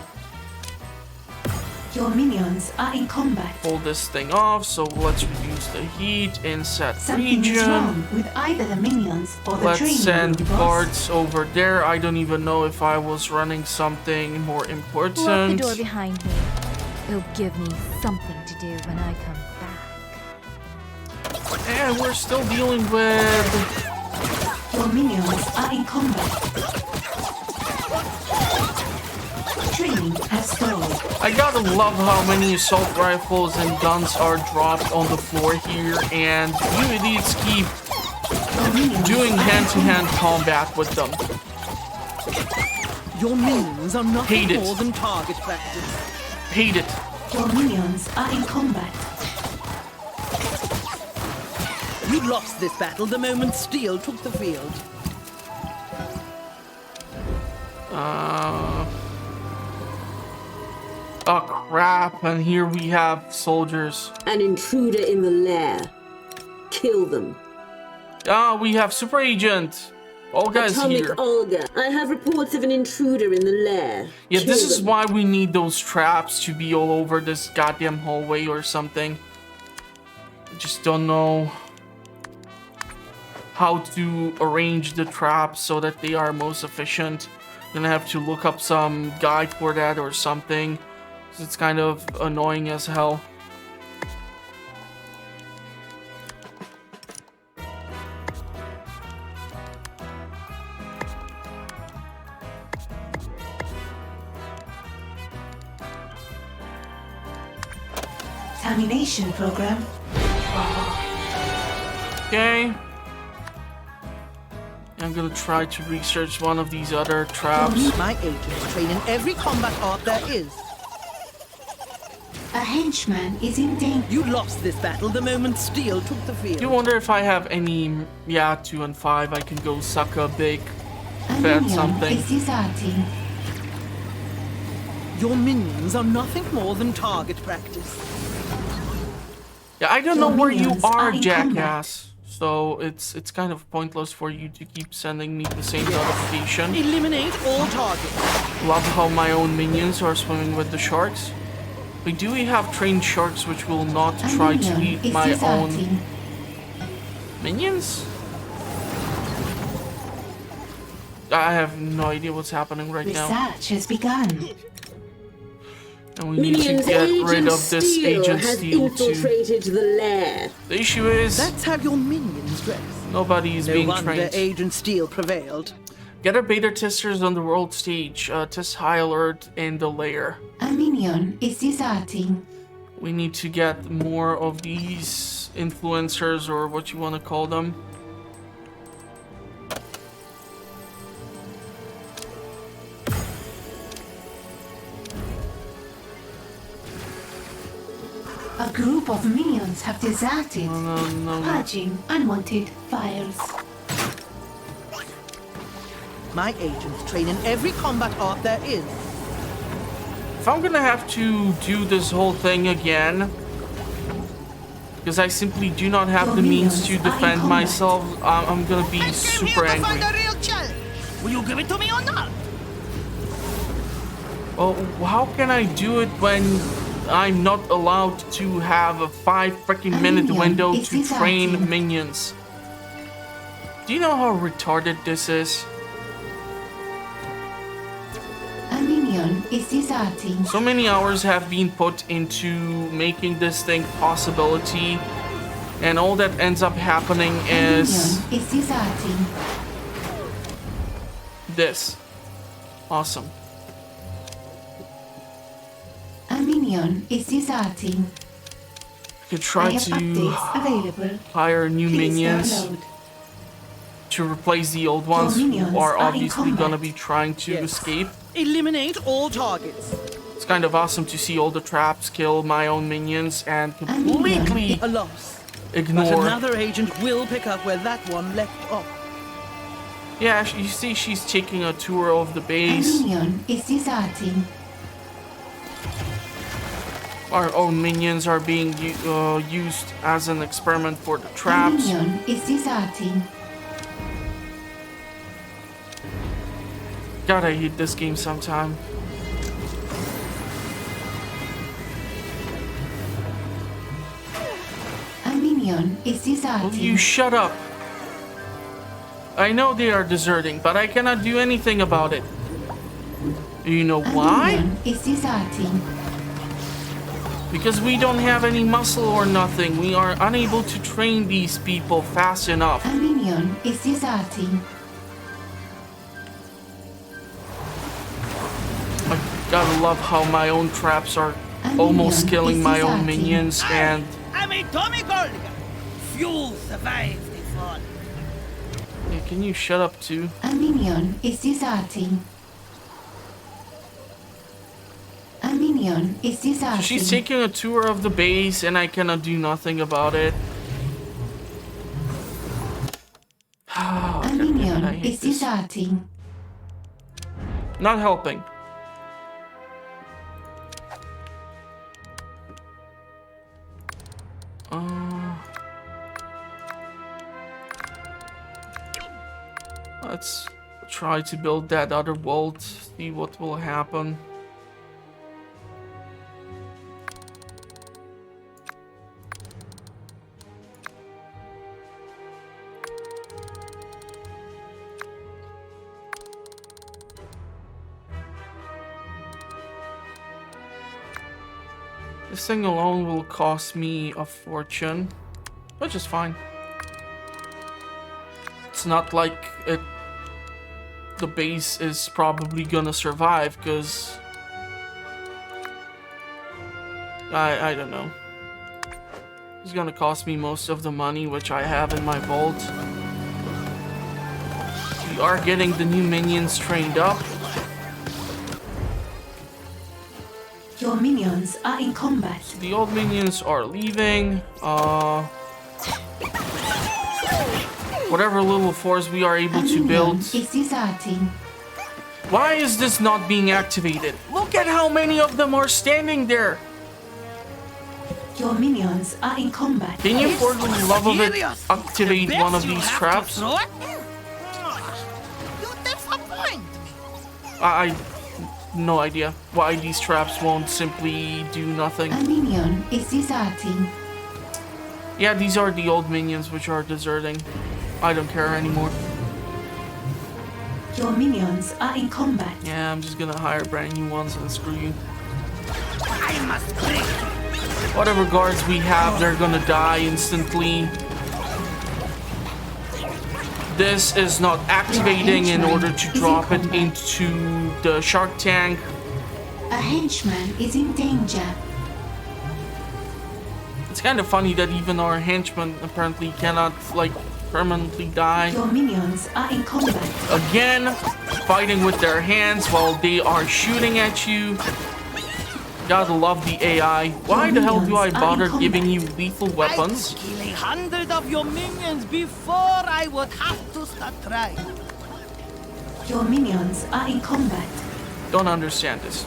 Your minions are in combat. pull this thing off. So let's reduce the heat in set Something is region. wrong with either the minions or the Let's training send room, boss. guards over there. I don't even know if I was running something more Lock the important. door behind me. It'll give me something to do when I come back. And we're still dealing with... Your minions are in combat. Training has stalled. I gotta love how many assault rifles and guns are dropped on the floor here, and you idiots keep doing hand-to-hand combat with them. Your minions are nothing Hate it. more than target practice. Hate it. Your minions are in combat. You lost this battle the moment Steel took the field. Oh crap, and here we have soldiers. An intruder in the lair. Kill them. We have Super Agent. Olga's Atomic here. Olga, I have reports of an intruder in the lair. Yeah, Kill this is them. why we need those traps to be all over this goddamn hallway or something. I just don't know how to arrange the traps so that they are most efficient. Gonna have to look up some guide for that or something. It's kind of annoying as hell. Domination program. Okay. I'm gonna try to research one of these other traps. My agents train in every combat art there is. A henchman is in danger. You lost this battle the moment Steel took the field. You wonder if I have any, 2 and 5, I can go suck a big A fat minion something. is deserting. Your minions are nothing more than target practice. Yeah, I don't know where you minions are, are in jackass. So it's kind of pointless for you to keep sending me the same notification. Eliminate all targets. Love how my own minions are swimming with the sharks. But do we have trained sharks which will not A try to minion eat is my own deserting. minions? I have no idea what's happening right now. Research has begun. And we need to Minions get rid Agent of this Steel Agent has Steel too. infiltrated the lair. The issue is That's how your minions dress. nobody is No being wonder trained. Agent Steel prevailed. Gather beta testers on the world stage. Test high alert in the lair. A minion is deserting. We need to get more of these influencers or what you want to call them. A group of minions have deserted. No. Purging unwanted fires. My agents train in every combat art there is. If I'm gonna have to do this whole thing again, because I simply do not have the means to defend myself, I'm gonna be super angry. Will you give it to me or not? Well, how can I do it when I'm not allowed to have a 5 freaking minute minion window is to train deserting. minions? Do you know how retarded this is? A minion is deserting. So many hours have been put into making this thing possibility, and all that ends up happening A is minion is deserting. this. Awesome. A minion is deserting. I could I try have to updates available. hire new Please minions download. to replace the old ones minions who are are in obviously gonna combat. be trying to Yes. escape. Eliminate all targets. It's kind of awesome to see all the traps kill my own minions and minion completely A loss. But ignore. another agent will pick up where that one left off. Yeah, you see she's taking a tour of the A base. minion is deserting. Our own minions are being used as an experiment for the A traps. minion is deserting. God, I hate this game sometime. A minion is Will deserting. you shut up? I know they are deserting, but I cannot do anything about it. You know A why? minion is deserting. Because we don't have any muscle or nothing. We are unable to train these people fast enough. A minion is deserting. Gotta love how my own traps are almost killing my own minions, and I'm a Tommy Gold. Few survived the fall. yeah, can you shut up too? A minion is deserting. A minion is deserting. So she's taking a tour of the base, and I cannot do nothing about it. Oh, A minion is deserting. Not helping. Let's try to build that other vault, see what will happen. This thing alone will cost me a fortune, which is fine. It's not like the base is probably gonna survive, because I don't know. It's gonna cost me most of the money which I have in my vault. We are getting the new minions trained up. Your minions are in combat. The old minions are leaving. Whatever little force we are able to build. Is deserting. Why is this not being activated? Look at how many of them are standing there. Your minions are in combat. Can you, for the love of it, activate one of these traps? You disappoint me. I no idea why these traps won't simply do nothing. A minion is deserting. Yeah, these are the old minions which are deserting. I don't care anymore. Your minions are in combat. Yeah, I'm just gonna hire brand new ones and screw you. I must break. Whatever guards we have, they're gonna die instantly. This is not activating in order to drop it into the shark tank. A henchman is in danger. It's kind of funny that even our henchmen apparently cannot, like, permanently die. Your minions are in combat. Again, fighting with their hands while they are shooting at you. Gotta love the AI. Why the hell do I bother giving you lethal weapons? I could kill 100 of your minions before I would have to start trying. Your minions are in combat. Don't understand this.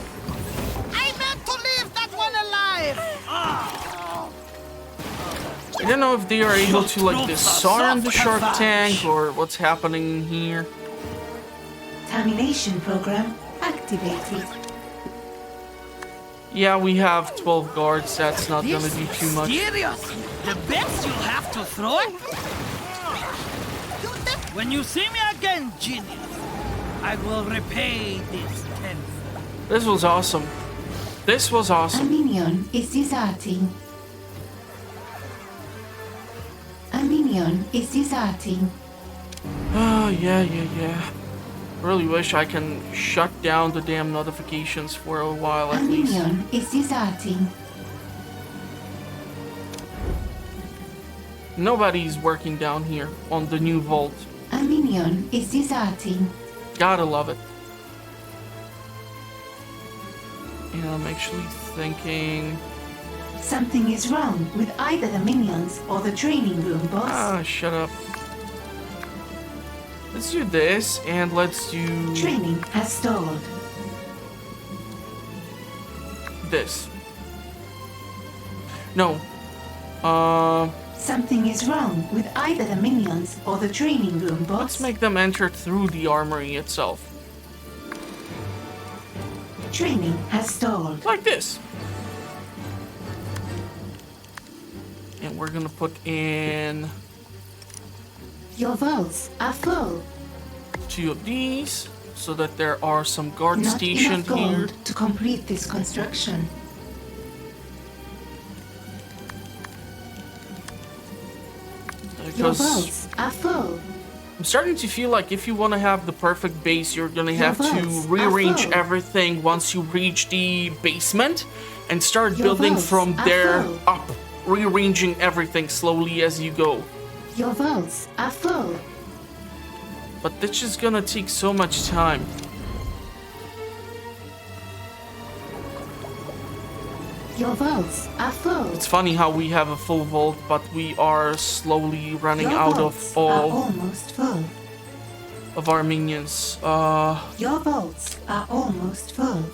I meant to leave that one alive. I don't know if they are able to, like, disarm the shark tank or what's happening here. Termination program activated. Yeah, we have 12 guards. That's not gonna do too much. Seriously, the best you'll have to throw it. When you see me again, genius, I will repay this tenfold. This was awesome. This was A awesome. minion is deserting. A minion is deserting. Oh, yeah. Really wish I can shut down the damn notifications for a while A at least. minion is deserting. Nobody's working down here on the new vault. A minion is deserting. Gotta love it. And I'm actually thinking... Something is wrong with either the minions or the training room, boss. Ah, shut up. Let's do this, and let's do... Training has stalled. this. No. Something is wrong with either the minions or the training room, boss. Let's make them enter through the armory itself. Training has stalled. Like this. And we're gonna put in Your vaults are full. 2 of these, so that there are some guards Not stationed enough here. gold to complete this construction. Your Because vaults are full. I'm starting to feel like if you want to have the perfect base, you're gonna have to rearrange everything once you reach the basement and start building from there up, rearranging everything slowly as you go. Your vaults are full. But this is gonna take so much time. Your vaults are full. It's funny how we have a full vault, but we are slowly running out of all almost full. of our minions. Your vaults are almost full.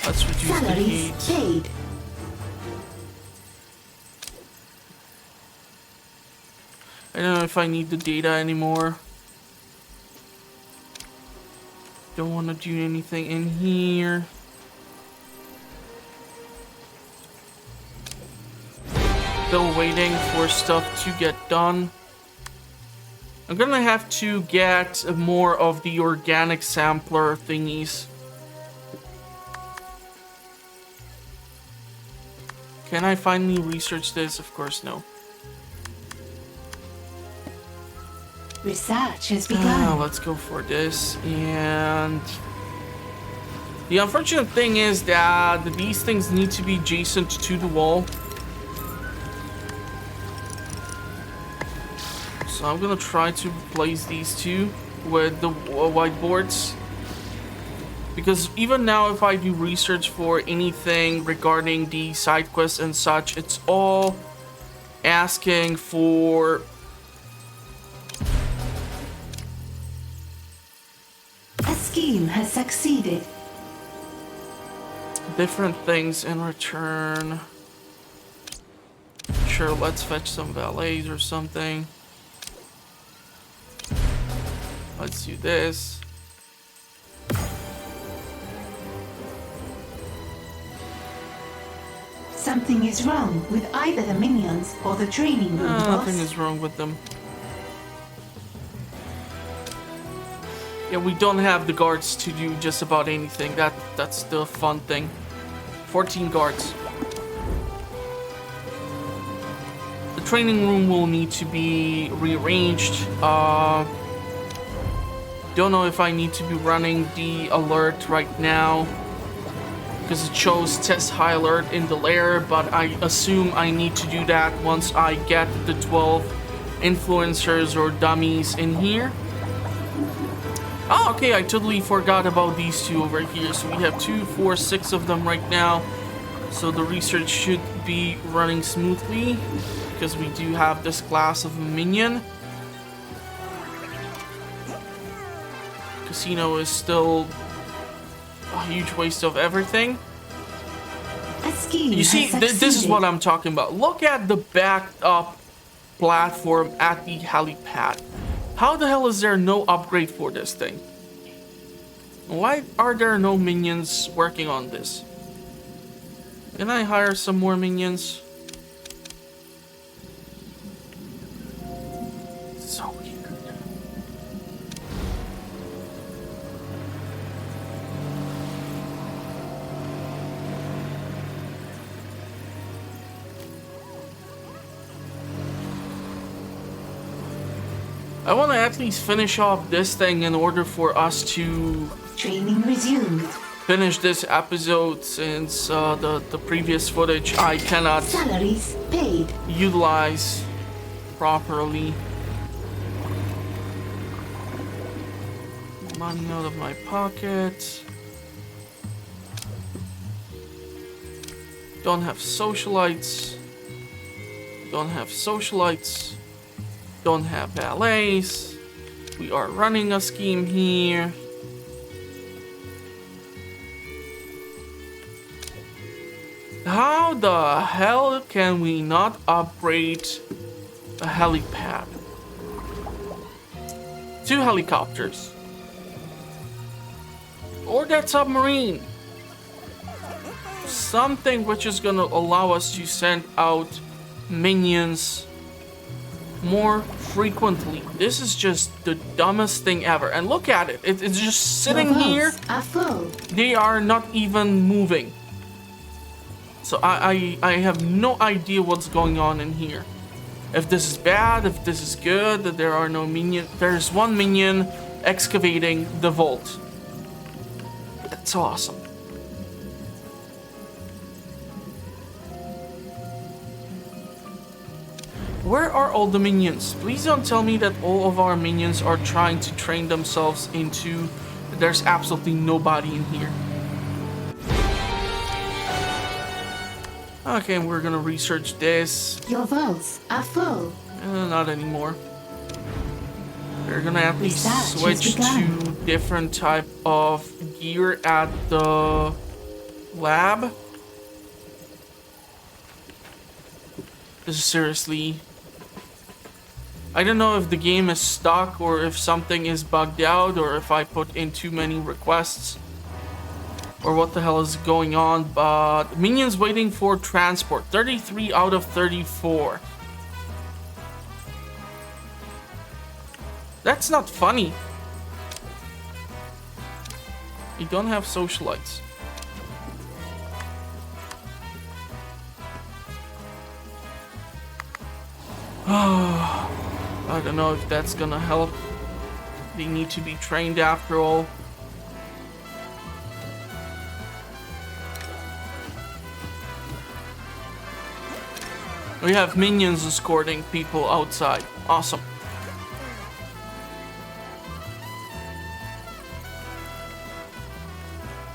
Let's reduce the Salaries heat. paid. I don't know if I need the data anymore. Don't want to do anything in here. Still waiting for stuff to get done. I'm gonna have to get more of the organic sampler thingies. Can I finally research this? Of course, no. Research has begun. Let's go for this. And the unfortunate thing is that these things need to be adjacent to the wall. So I'm gonna try to replace these two with the whiteboards. Because even now, if I do research for anything regarding the side quests and such, it's all asking for A scheme has succeeded. different things in return. Sure, let's fetch some valets or something. Let's do this. Something is wrong with either the minions or the training room, boss. Nothing is wrong with them. Yeah, we don't have the guards to do just about anything. That's the fun thing. 14 guards. The training room will need to be rearranged. Don't know if I need to be running the alert right now because it shows test high alert in the lair, but I assume I need to do that once I get the 12 influencers or dummies in here. Oh, okay, I totally forgot about these two over here. So we have 2, 4, 6 of them right now. So the research should be running smoothly because we do have this class of minion. Casino is still a huge waste of everything. A scheme You see, has this is succeeded. what I'm talking about. Look at the backed up platform at the helipad. How the hell is there no upgrade for this thing? Why are there no minions working on this? Can I hire some more minions? So weird. I want to at least finish off this thing in order for us to Training resumed. finish this episode, since the previous footage I cannot Salaries paid. utilize properly. Money out of my pocket. Don't have socialites. Don't have socialites. Don't have valets. We are running a scheme here. How the hell can we not upgrade a helipad? 2 helicopters. Or that submarine. Something which is gonna allow us to send out minions more frequently. This is just the dumbest thing ever. And look at it. It's just sitting Your here. vaults are full. They are not even moving. So I have no idea what's going on in here. if this is bad, if this is good, that there are no minions. There's one minion excavating the vault. That's awesome. Where are all the minions? Please don't tell me that all of our minions are trying to train themselves into... There's absolutely nobody in here. Okay, we're gonna research this. Your vaults are full. Not anymore. We're gonna at least Research switch has to begun. different type of gear at the lab. This is seriously... I don't know if the game is stuck or if something is bugged out or if I put in too many requests or what the hell is going on, but minions waiting for transport, 33 out of 34. That's not funny. You don't have socialites. I don't know if that's gonna help. They need to be trained after all. We have minions escorting people outside. Awesome.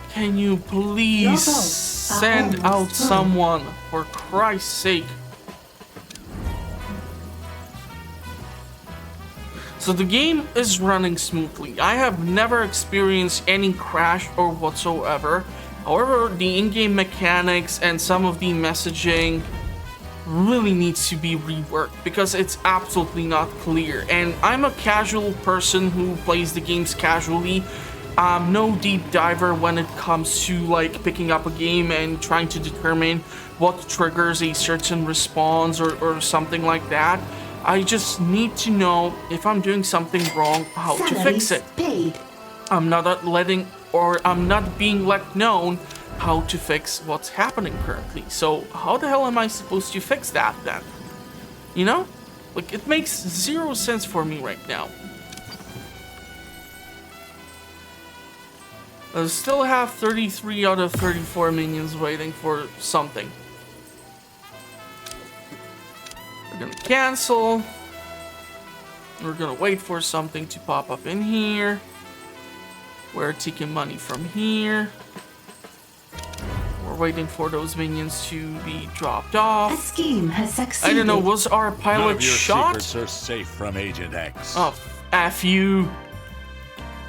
Can you please send out someone, for Christ's sake? So the game is running smoothly. I have never experienced any crash or whatsoever. However, the in-game mechanics and some of the messaging really needs to be reworked because it's absolutely not clear. And I'm a casual person who plays the games casually. I'm no deep diver when it comes to like picking up a game and trying to determine what triggers a certain response or something like that. I just need to know if I'm doing something wrong, how to fix it. Paid. I'm not letting, or I'm not being let known how to fix what's happening currently. So how the hell am I supposed to fix that then? You know? Like, it makes zero sense for me right now. I still have 33 out of 34 minions waiting for something. We're gonna cancel. We're gonna wait for something to pop up in here. We're taking money from here. We're waiting for those minions to be dropped A off. scheme has succeeded. I don't know, was our None pilot of your shot? secrets are safe from Agent X. Oh, F you.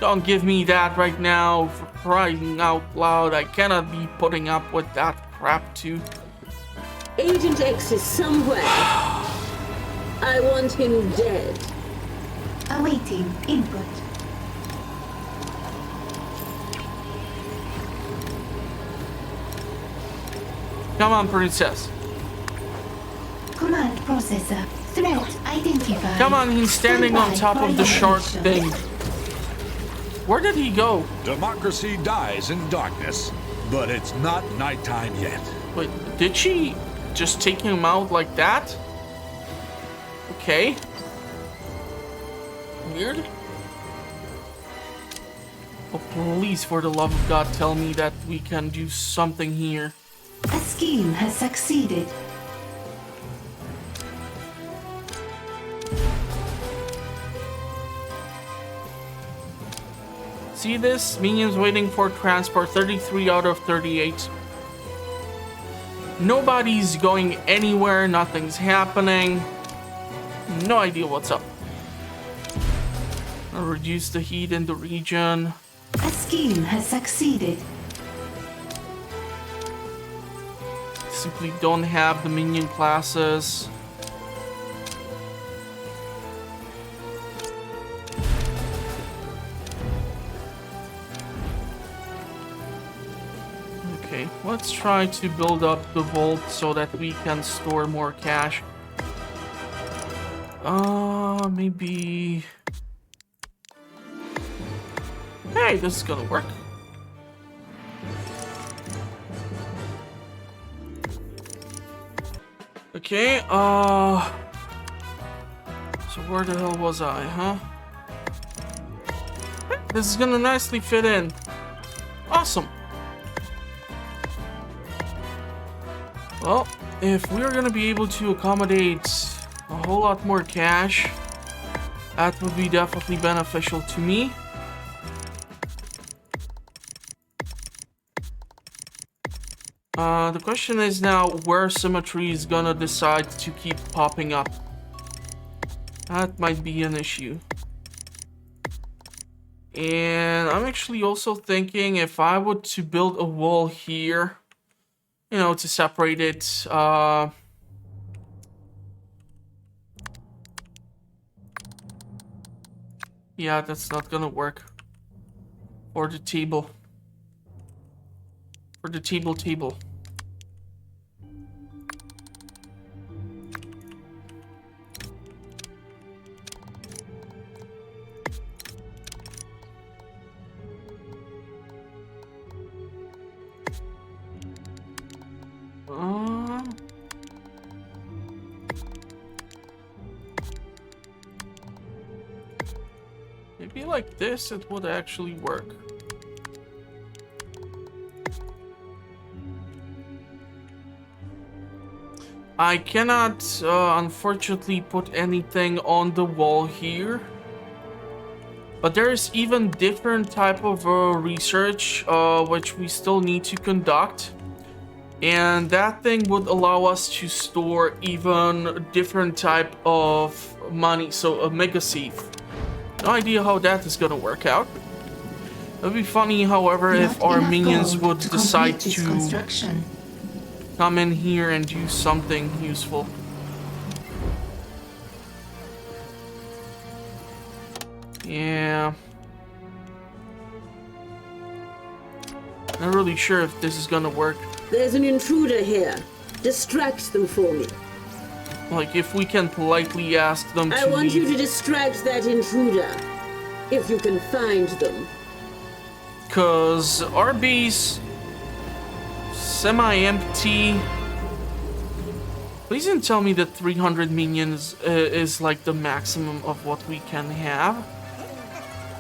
Don't give me that right now, for crying out loud. I cannot be putting up with that crap too. Agent X is somewhere. I want him dead. Awaiting input. Come on, princess. Command processor. Threat identified. Come on, he's standing on top of the shark thing. Where did he go? Democracy dies in darkness, but it's not nighttime yet. Wait, did she just take him out like that? Okay. Weird. Oh, please, for the love of God, tell me that we can do something here. A scheme has succeeded. See this? Minions waiting for transport, 33 out of 38. Nobody's going anywhere, nothing's happening. No idea what's up. I'll reduce the heat in the region. A scheme has succeeded. Simply don't have the minion classes. Okay, let's try to build up the vault so that we can store more cash. Maybe... Hey, this is gonna work. Okay, So where the hell was I, huh? This is gonna nicely fit in. Awesome. Well, if we're gonna be able to accommodate a whole lot more cash, that would be definitely beneficial to me. The question is now where symmetry is gonna decide to keep popping up. That might be an issue. And I'm actually also thinking if I were to build a wall here, you know, to separate it, yeah, that's not gonna work. For the table. For the table. Maybe like this, it would actually work. I cannot, unfortunately, put anything on the wall here. But there is even different type of research, which we still need to conduct. And that thing would allow us to store even different type of money, so a mega safe. No idea how that is gonna work out. It would be funny, however, if our minions would decide to come in here and do something useful. Yeah. Not really sure if this is gonna work. There's an intruder here. Distract them for me. Like, if we can politely ask them to I want leave. you to distract that intruder. If you can find them. Cause our base semi-empty. Please don't tell me that 300 minions is like the maximum of what we can have.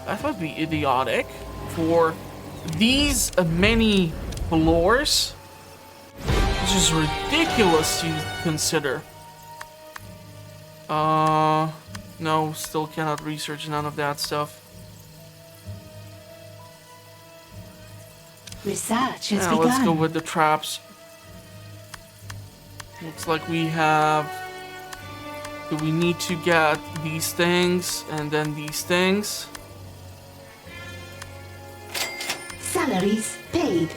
That would be idiotic for these many floors. Which is ridiculous to consider. No, still cannot research none of that stuff. Research has Now let's go begun. with the traps. Looks like we have... Do we need to get these things and then these things? Salaries paid.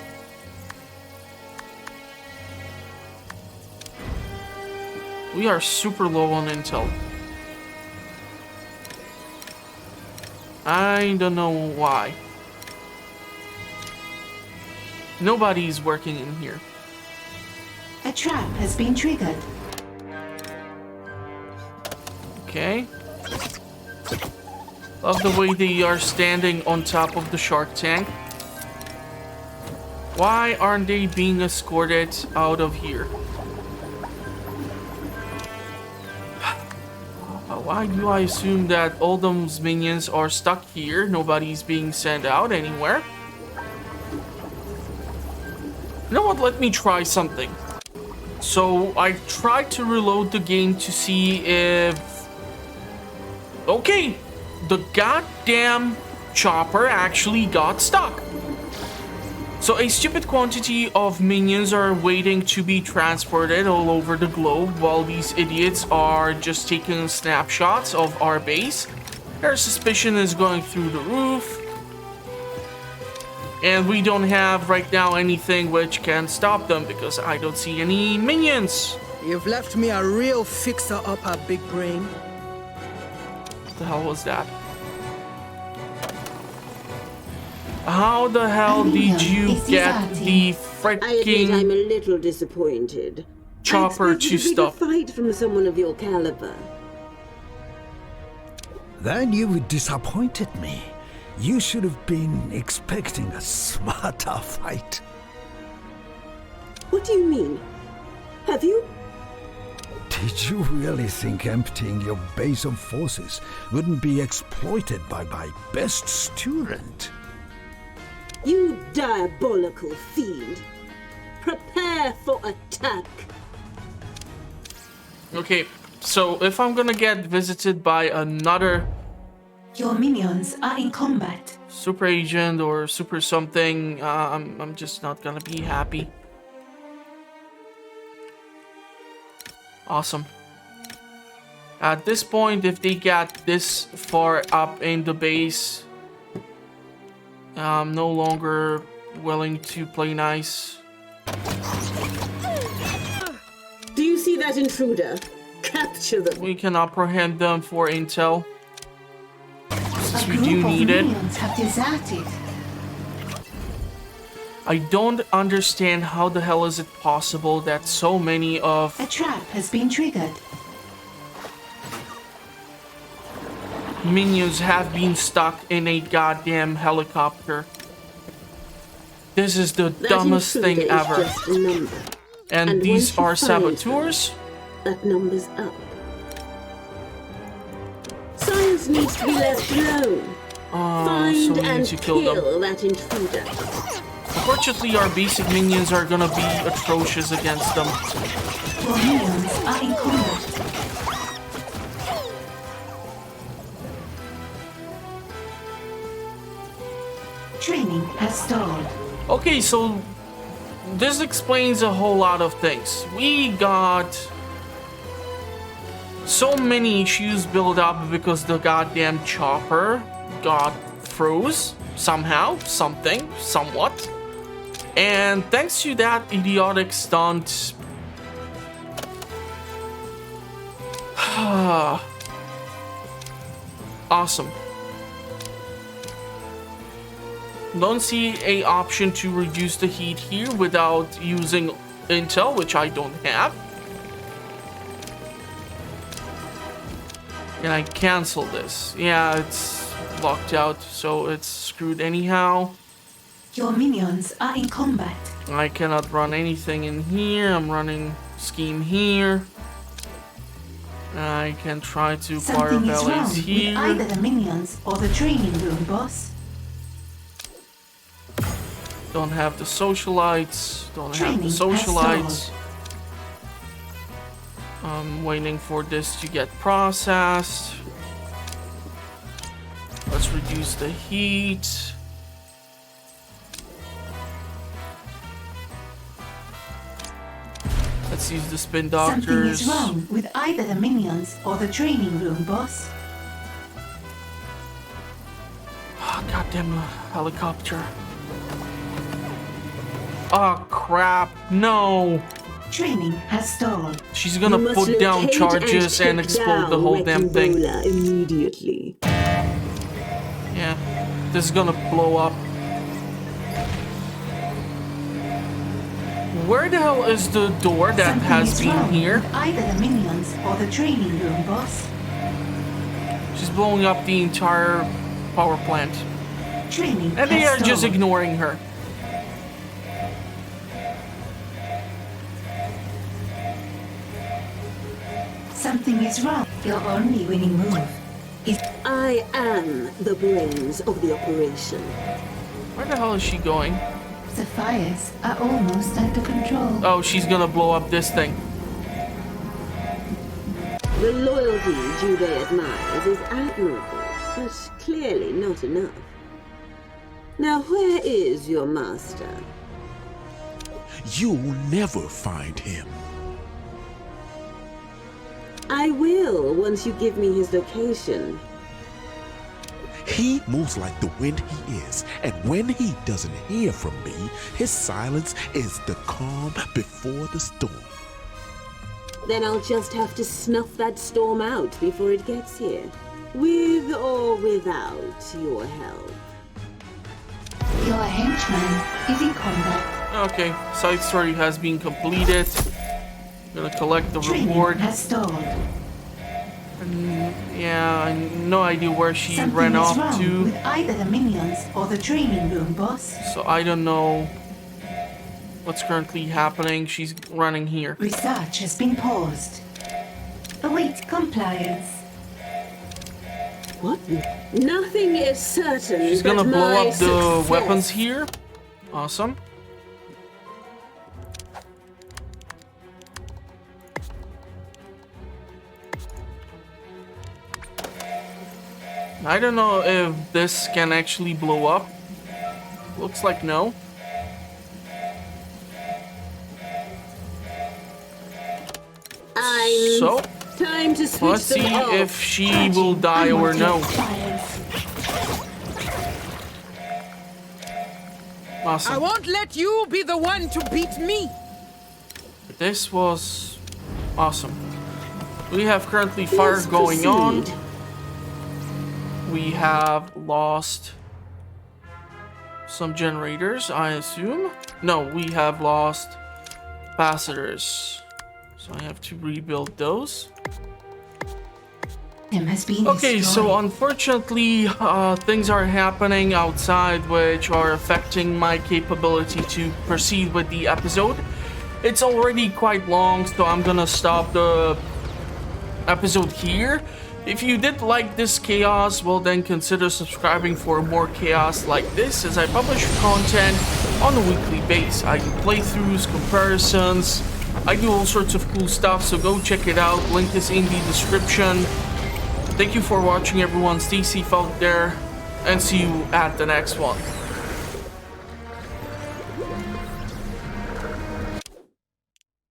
We are super low on intel. I don't know why. Nobody's working in here. A trap has been triggered. Okay. Love the way they are standing on top of the shark tank. Why aren't they being escorted out of here? Why do I assume that all those minions are stuck here? Nobody's being sent out anywhere. You know what? Let me try something. So I tried to reload the game to see if... Okay, the goddamn chopper actually got stuck. So a stupid quantity of minions are waiting to be transported all over the globe while these idiots are just taking snapshots of our base. Their suspicion is going through the roof. And we don't have right now anything which can stop them because I don't see any minions. You've left me a real fixer-upper, big brain. What the hell was that? How the hell did you get the I admit I'm freaking a little disappointed. chopper I expected to a bigger stop? fight from someone of your caliber. Then you disappointed me. You should have been expecting a smarter fight. What do you mean? Have you? Did you really think emptying your base of forces wouldn't be exploited by my best student? You diabolical fiend! Prepare for attack! Okay, so if I'm gonna get visited by another Your minions are in combat. super agent or super something, I'm just not gonna be happy. Awesome. At this point, if they get this far up in the base, I'm no longer willing to play nice. Do you see that intruder? Capture them. We can apprehend them for intel. Since we do Group of need it. minions have deserted. I don't understand how the hell is it possible that so many of A trap has been triggered. minions have been stuck in a goddamn helicopter. This is the That dumbest intruder thing is ever. just a number. And And these once you are find saboteurs? That number's up. Science needs to be left alone. So Find we need and to kill them. that intruder. Unfortunately, our basic minions are gonna be atrocious against them. Your minions are in combat. Training has stalled. Okay, so this explains a whole lot of things. We got so many issues built up because the goddamn chopper got froze somehow, somewhat. And thanks to that idiotic stunt, awesome. Don't see a option to reduce the heat here without using intel, which I don't have. Can I cancel this? Yeah, it's locked out, so it's screwed anyhow. Your minions are in combat. I cannot run anything in here. I'm running scheme here. I can try to acquire Something is wrong valleys with here. either the minions or the training room, boss. Don't have the socialites. Don't have the Training has socialites. I'm waiting for this to get processed. Let's reduce the heat. Let's use the spin Something doctors. is wrong with either the minions or the training room, boss. Oh, goddamn helicopter. Oh crap, no. Training has stalled. She's gonna put down charges and explode the whole damn thing. Immediately. Yeah, this is gonna blow up. Where the hell is the door that Something has is been wrong here? with either the minions or the training room, boss. She's blowing up the entire power plant. Training And they are has just stalled. ignoring her. Something is wrong. Your only winning move is I am the brains of the operation. Where the hell is she going? the fires are almost under control. Oh, she's gonna blow up this thing. The loyalty Jude admires is admirable, but clearly not enough. Now, where is your master? You'll never find him. I will once you give me his location. He moves like the wind he is, and when he doesn't hear from me, his silence is the calm before the storm. Then I'll just have to snuff that storm out before it gets here. With or without your help. Your henchman is in combat. Okay, side story has been completed. Gonna collect the Training reward. has stalled. Yeah, I no idea where she Something ran is off wrong to, with either the minions or the training room, boss. so I don't know what's currently happening. She's running here. Research has been paused. Await compliance. What? Nothing is certain. She's gonna but blow my up the success. weapons here. Awesome. I don't know if this can actually blow up. Looks like no. So, Time to switch let's see them off. if she will die or no. Awesome. I won't let you be the one to beat me. This was awesome. We have currently fire Let's going on. proceed. We have lost some generators, I assume. No, we have lost capacitors. So I have to rebuild those. Has been Okay, so destroyed. unfortunately, things are happening outside which are affecting my capability to proceed with the episode. It's already quite long, so I'm gonna stop the episode here. If you did like this chaos, well then consider subscribing for more chaos like this, as I publish content on a weekly basis. I do playthroughs, comparisons, I do all sorts of cool stuff, so go check it out. Link is in the description. Thank you for watching, everyone. Stay safe out there, and see you at the next one.